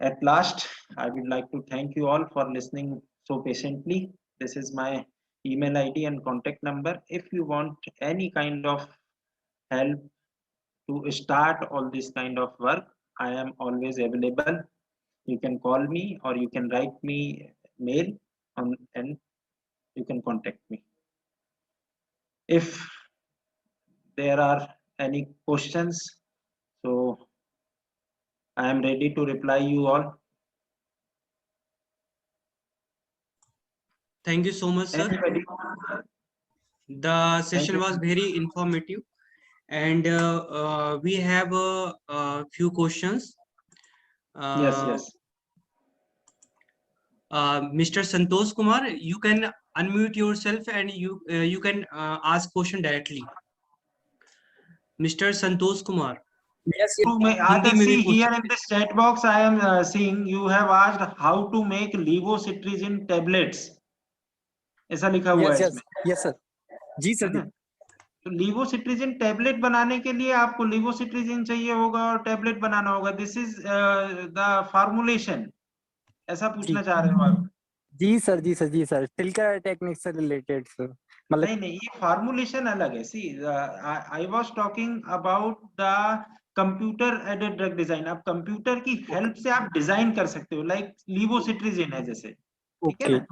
At last, I would like to thank you all for listening so patiently. This is my email ID and contact number. If you want any kind of help to start all this kind of work, I am always available. You can call me or you can write me mail and you can contact me. If there are any questions, so I am ready to reply you all. Thank you so much, sir. Anybody? The session you. was very informative, and we have a few questions. Yes. Mr. Santosh Kumar, you can unmute yourself and you can ask question directly. Mr. Santosh Kumar. Yes, yes. Hindi में भी See पूछ here in this chat box, I am seeing you have asked how to make levocetirizine tablets. ऐसा लिखा हुआ है इसमें. Yes, sir. जी sir. तो लीवोसिट्रिजिन tablet बनाने के लिए आपको लीवोसिट्रिजिन चाहिए होगा और टैबलेट बनाना होगा. This is the formulation. ऐसा पूछना चाह रहे हो आप? जी सर. टिल्कर टेक्निक से रिलेटेड सर. मतलब नहीं, ये फॉर्मुलेशन अलग है. See I was talking about the computer aided drug design. आप कंप्यूटर की हेल्प से आप डिजाइन कर सकते हो, लाइक लीवोसिट्रिजिन है जैसे. ठीक है ना?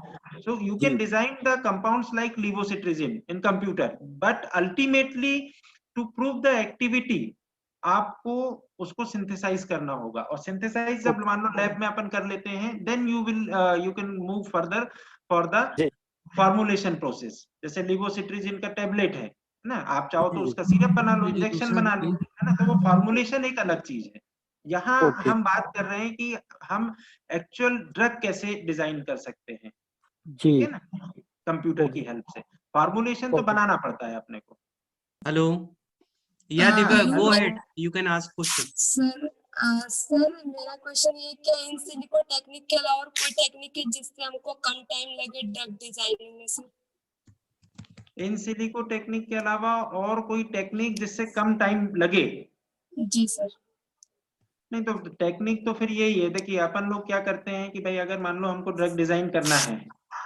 So you can design the compounds like levocetirizine in computer, but ultimately to prove the activity आपको उसको सिंथेसाइज करना होगा. और सिंथेसाइज जब मान लो लैब में अपन कर लेते हैं, then you can move further for the formulation process. जैसे लिवोसिट्रिजिन का टेबलेट है ना, आप चाहो तो उसका सिरप बना लो, इंजेक्शन बना लो, है ना. तो वो फॉर्मुलेशन एक अलग चीज है. यहाँ हम बात कर रहे हैं कि हम एक्चुअल ड्रग कैसे डिजाइन कर सकते हैं. ठीक है ना, कंप्यूटर की हेल्प से. फॉर्मुलेशन तो बनाना पड़ता है अपने को. हेलो, या Divya, go ahead, you can ask question. Sir मेरा क्वेश्चन ये, क्या इन सिलिको टेक्निक के अलावा और कोई टेक्निक है जिससे हमको कम टाइम लगे ड्रग डिजाइनिंग में? सर इन सिलिको टेक्निक के अलावा और कोई टेक्निक जिससे कम टाइम लगे? जी सर. नहीं तो टेक्निक तो फिर यही है. देखिए अपन लोग क्या करते हैं कि भाई अगर मान लो हमको ड्रग डिजाइन करना है,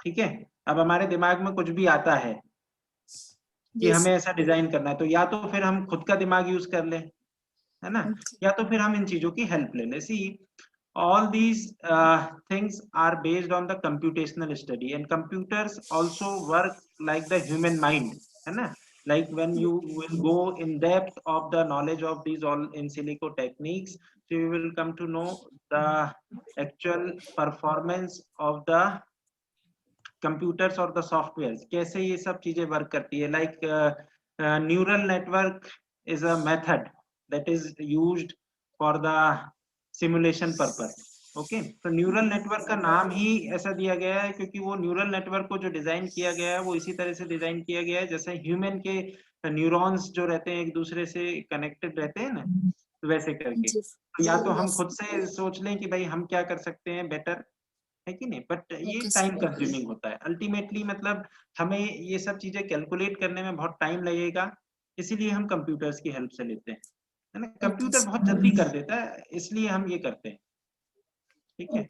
ठीक है, अब हमारे दिमाग में कुछ भी आता है कि हमें ऐसा डिजाइन करना है, तो या तो फिर हम खुद का दिमाग यूज कर लें, है ना, या तो फिर हम इन चीजों की हेल्प ले लें. सी all these things are based on the computational study, and computers also work like the human mind, है ना. Like when you will go in depth of the knowledge of these all in silico techniques, so you will come to know the actual performance of the computers or the softwares, कैसे ये सब चीजें work करती है. Like neural network is a method that is used for the simulation purpose. Okay, तो neural network का नाम ही ऐसा दिया गया है क्योंकि वो न्यूरल नेटवर्क को जो डिजाइन किया गया है वो इसी तरह से डिजाइन किया गया है जैसे ह्यूमन के न्यूरॉन्स जो रहते हैं एक दूसरे से कनेक्टेड रहते हैं ना, तो वैसे करके. या तो हम खुद से सोच लें कि भाई हम क्या कर सकते हैं बेटर, है कि नहीं, बट ये टाइम कंज्यूमिंग होता है अल्टीमेटली. मतलब हमें ये सब चीजें कैलकुलेट करने में बहुत टाइम लगेगा, इसीलिए हम कंप्यूटर्स की हेल्प से लेते हैं, है ना. कंप्यूटर बहुत जल्दी कर देता है, इसलिए हम ये करते हैं. ठीक है.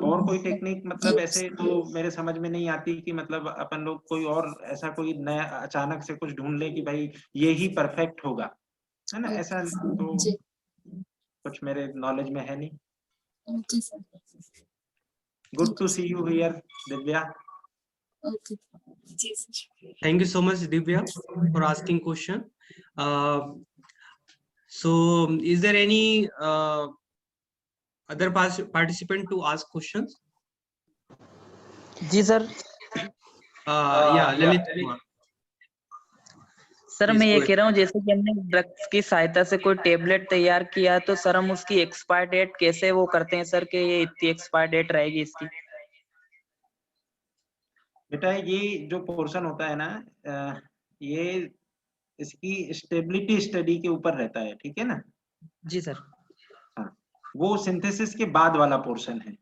और कोई टेक्निक मतलब ऐसे तो मेरे समझ में नहीं आती कि मतलब अपन लोग कोई और ऐसा कोई नया अचानक से कुछ ढूंढ ले कि भाई ये ही परफेक्ट होगा, है ना. ऐसा तो कुछ मेरे नॉलेज में है नहीं. Good to see you here Divya. Thank you so much, Divya, for asking question. So is there any other participant to ask questions? जी sir. Yeah, Lalit Kumar. Sir Please मैं go ये ahead. कह रहा हूँ जैसे कि हमने ड्रग्स की सहायता से कोई टेबलेट तैयार किया तो सर हम उसकी एक्सपायर डेट कैसे वो करते हैं सर कि ये इतनी एक्सपायर डेट रहेगी इसकी? बेटा ये जो पोर्शन होता है ना, ये इसकी स्टेबिलिटी स्टडी के ऊपर रहता है, ठीक है ना। जी सर। हाँ, वो सिंथेसिस के बाद वाला पोर्शन है,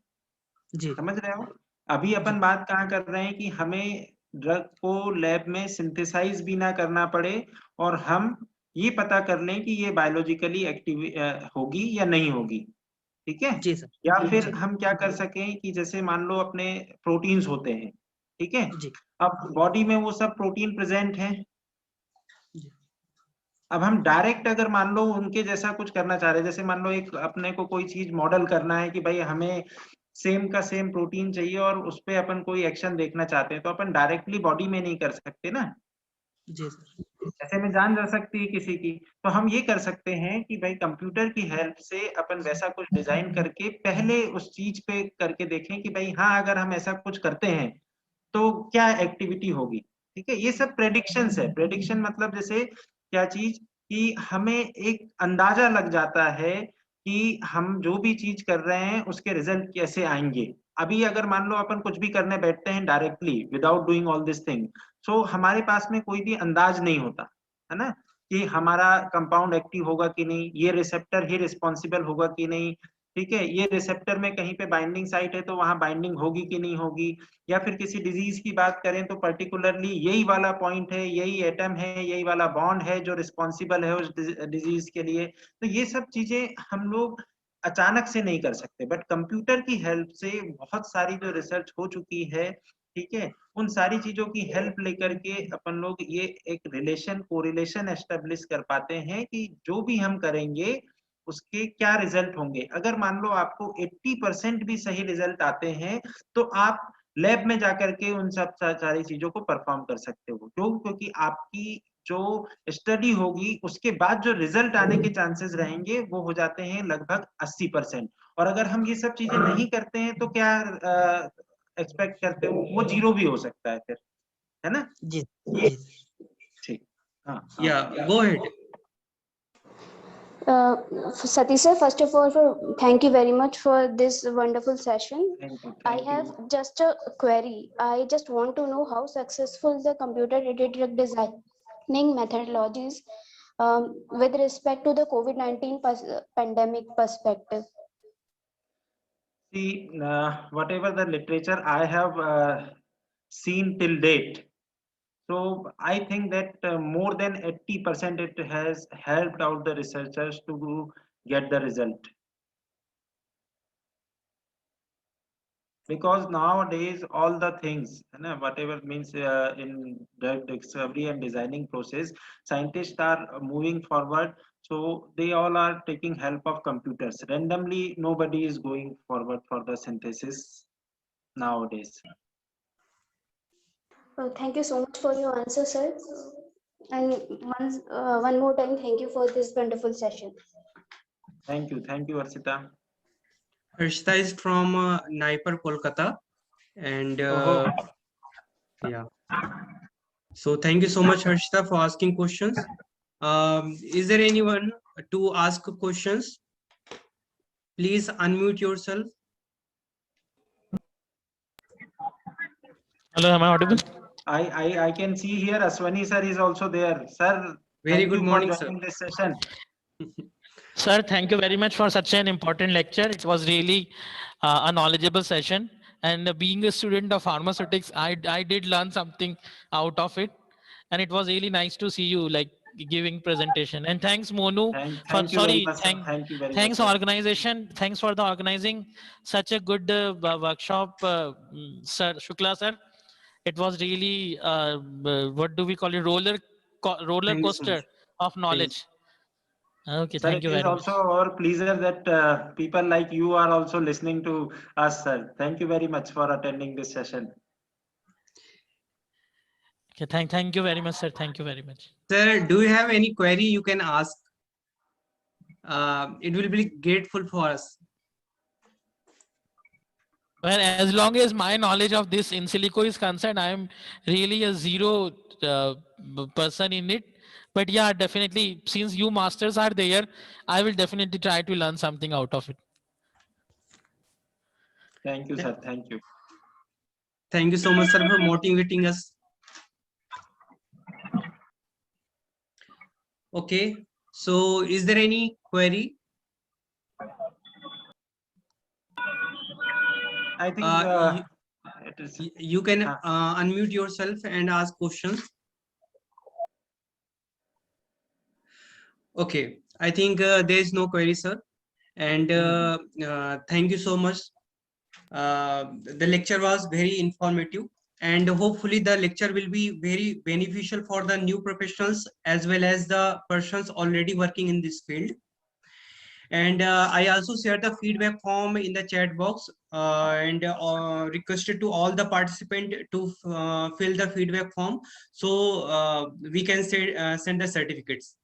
जी समझ रहे हो। अभी अपन जी। बात कहाँ कर रहे हैं कि हमें ड्रग को लैब में सिंथेसाइज भी ना करना पड़े और हम ये पता कर लें कि ये बायोलॉजिकली एक्टिव होगी या नहीं होगी, ठीक है। जी सर। या फिर जी हम क्या कर सकें कि जैसे मान लो अपने प्रोटीन्स होते हैं, ठीक है। जी। अब बॉडी में वो सब प्रोटीन प्रेजेंट है। जी। अब हम डायरेक्ट अगर मान लो उनके जैसा कुछ करना चाह रहे हैं, जैसे मान लो एक अपने को कोई चीज मॉडल करना है कि भाई हमें सेम का सेम प्रोटीन चाहिए और उस पे अपन कोई एक्शन देखना चाहते हैं, तो अपन डायरेक्टली बॉडी में नहीं कर सकते ना, जी सर। ऐसे में जान जा सकती है किसी की। तो हम ये कर सकते हैं कि भाई कंप्यूटर की हेल्प से अपन वैसा कुछ डिजाइन करके पहले उस चीज पे करके देखें कि भाई हाँ अगर हम ऐसा कुछ करते हैं तो क्या एक्टिविटी होगी, ठीक है। ये सब प्रेडिक्शंस है। प्रेडिक्शन मतलब जैसे क्या चीज कि हमें एक अंदाजा लग जाता है कि हम जो भी चीज कर रहे हैं उसके रिजल्ट कैसे आएंगे। अभी अगर मान लो अपन कुछ भी करने बैठते हैं directly without doing all this thing, so हमारे पास में कोई भी अंदाज नहीं होता है ना कि हमारा कंपाउंड एक्टिव होगा कि नहीं, ये रिसेप्टर ही रिस्पॉन्सिबल होगा कि नहीं, ठीक है। ये रिसेप्टर में कहीं पे बाइंडिंग साइट है तो वहां बाइंडिंग होगी कि नहीं होगी, या फिर किसी डिजीज की बात करें तो पर्टिकुलरली यही वाला पॉइंट है, यही एटम है, यही वाला बॉन्ड है जो रिस्पॉन्सिबल है उस डिजीज के लिए। तो ये सब चीजें हम लोग अचानक से नहीं कर सकते, बट कंप्यूटर की हेल्प से बहुत सारी जो रिसर्च हो चुकी है, ठीक है, उन सारी चीजों की हेल्प लेकर के अपन लोग ये एक रिलेशन कोरिलेशन एस्टेब्लिश कर पाते हैं कि जो भी हम करेंगे उसके क्या रिजल्ट होंगे। अगर मान लो आपको 80% भी सही रिजल्ट आते हैं तो आप लैब में जाकर के उन सब सारी चीजों को परफॉर्म कर सकते हो, क्यों? क्योंकि आपकी जो स्टडी होगी उसके बाद जो रिजल्ट आने के चांसेस रहेंगे वो हो जाते हैं लगभग 80%। और अगर हम ये सब चीजें नहीं करते हैं तो क्या एक्सपेक्ट करते हो, वो जीरो भी हो सकता है फिर, है ना। जी जी। ठीक, हाँ Yeah, go ahead. Satish sir, first of all, thank you very much for this wonderful session. I thank have you. just a query. I just want to know how successful the computer-aided drug designing methodologies with respect to the COVID-19 pandemic perspective. See, whatever the literature I have seen till date, so I think that more than 80% it has helped out the researchers to get the result. Because nowadays all the things, whatever means in drug discovery and designing process, scientists are moving forward, so they all are taking help of computers. Randomly, nobody is going forward for the synthesis nowadays. Thank you so much for your answer, sir. And one more time, thank you for this wonderful session. Thank you, Archita. Harshita is from Naipur, Kolkata, and yeah. So thank you so much, Harshita, for asking questions. Is there anyone to ask questions? Please unmute yourself. Hello, am I audible? I can see here Aswani sir is also there. Sir, Very thank good you morning, for sir. joining this session. Sir, thank you very much for such an important lecture. It was really a knowledgeable session. And being a student of pharmaceutics, I did learn something out of it. And it was really nice to see you like giving presentation. And thanks Monu for, Thank you very sorry, much, sir. Thank you very much, thanks sir. organization. Thanks for the organizing such a good workshop, Sir Shukla sir. It was really, what do we call it? Roller Thank you so much. coaster of Thank you. knowledge. Okay, Sir, thank it you is very much. also our pleasure that people like you are also listening to us, sir. Thank you very much for attending this session. Okay, thank you very much, sir. Thank you very much. Sir, do you have any query you can ask? It will be grateful for us. Well, as long as my knowledge of this in silico is concerned, I am really a zero person in it. But yeah, definitely, since you masters are there, I will definitely try to learn something out of it. Thank you, sir. Thank you. Thank you so much, sir, for motivating us. Okay, so is there any query? I think it is. You can unmute yourself and ask questions. Okay, I think there is no query, sir. And thank you so much. The lecture was very informative, and hopefully the lecture will be very beneficial for the new professionals as well as the persons already working in this field. And I also shared the feedback form in the chat box and requested to all the participants to fill the feedback form, so we can send the certificates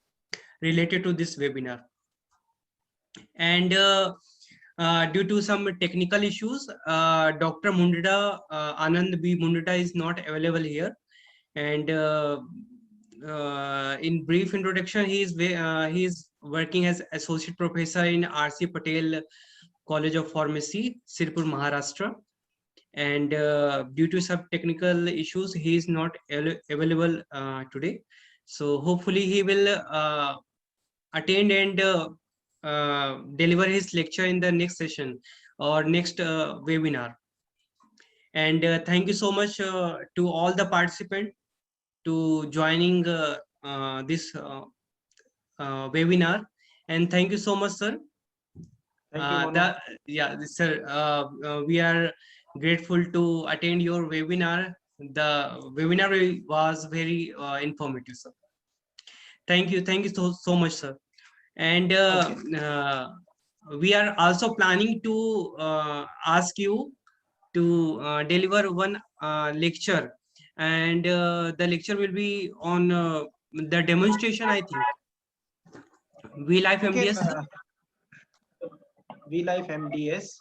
related to this webinar. And due to some technical issues, Dr. Mundada, Anand B. Mundada is not available here. And in brief introduction, he is working as associate professor in R.C. Patel College of Pharmacy, Sirpur, Maharashtra. And due to some technical issues, he is not available today. So hopefully he will attend and deliver his lecture in the next session or next webinar. And thank you so much to all the participants to joining this webinar. And thank you so much, sir. Thank you, Yeah, sir, we are grateful to attend your webinar. The webinar was very informative, sir. Thank you so much, sir. And we are also planning to ask you to deliver one lecture, and the lecture will be on the demonstration, I think. VLife Okay, MDS, sir? VLife MDS.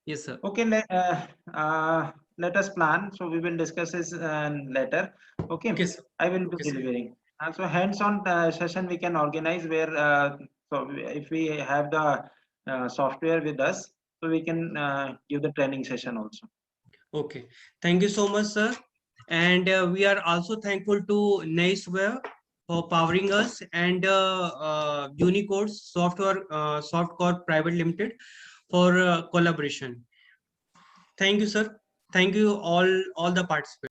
Yes, sir. Okay, let us plan. So we will discuss this later. Okay, Okay, sir. I will be Okay, sir. delivering. So hands-on session we can organize where so if we have the software with us, so we can give the training session also. Okay, thank you so much, sir. And we are also thankful to Niceware for powering us, and Unicode Softcore Private Limited for collaboration. Thank you, sir. Thank you all the participants.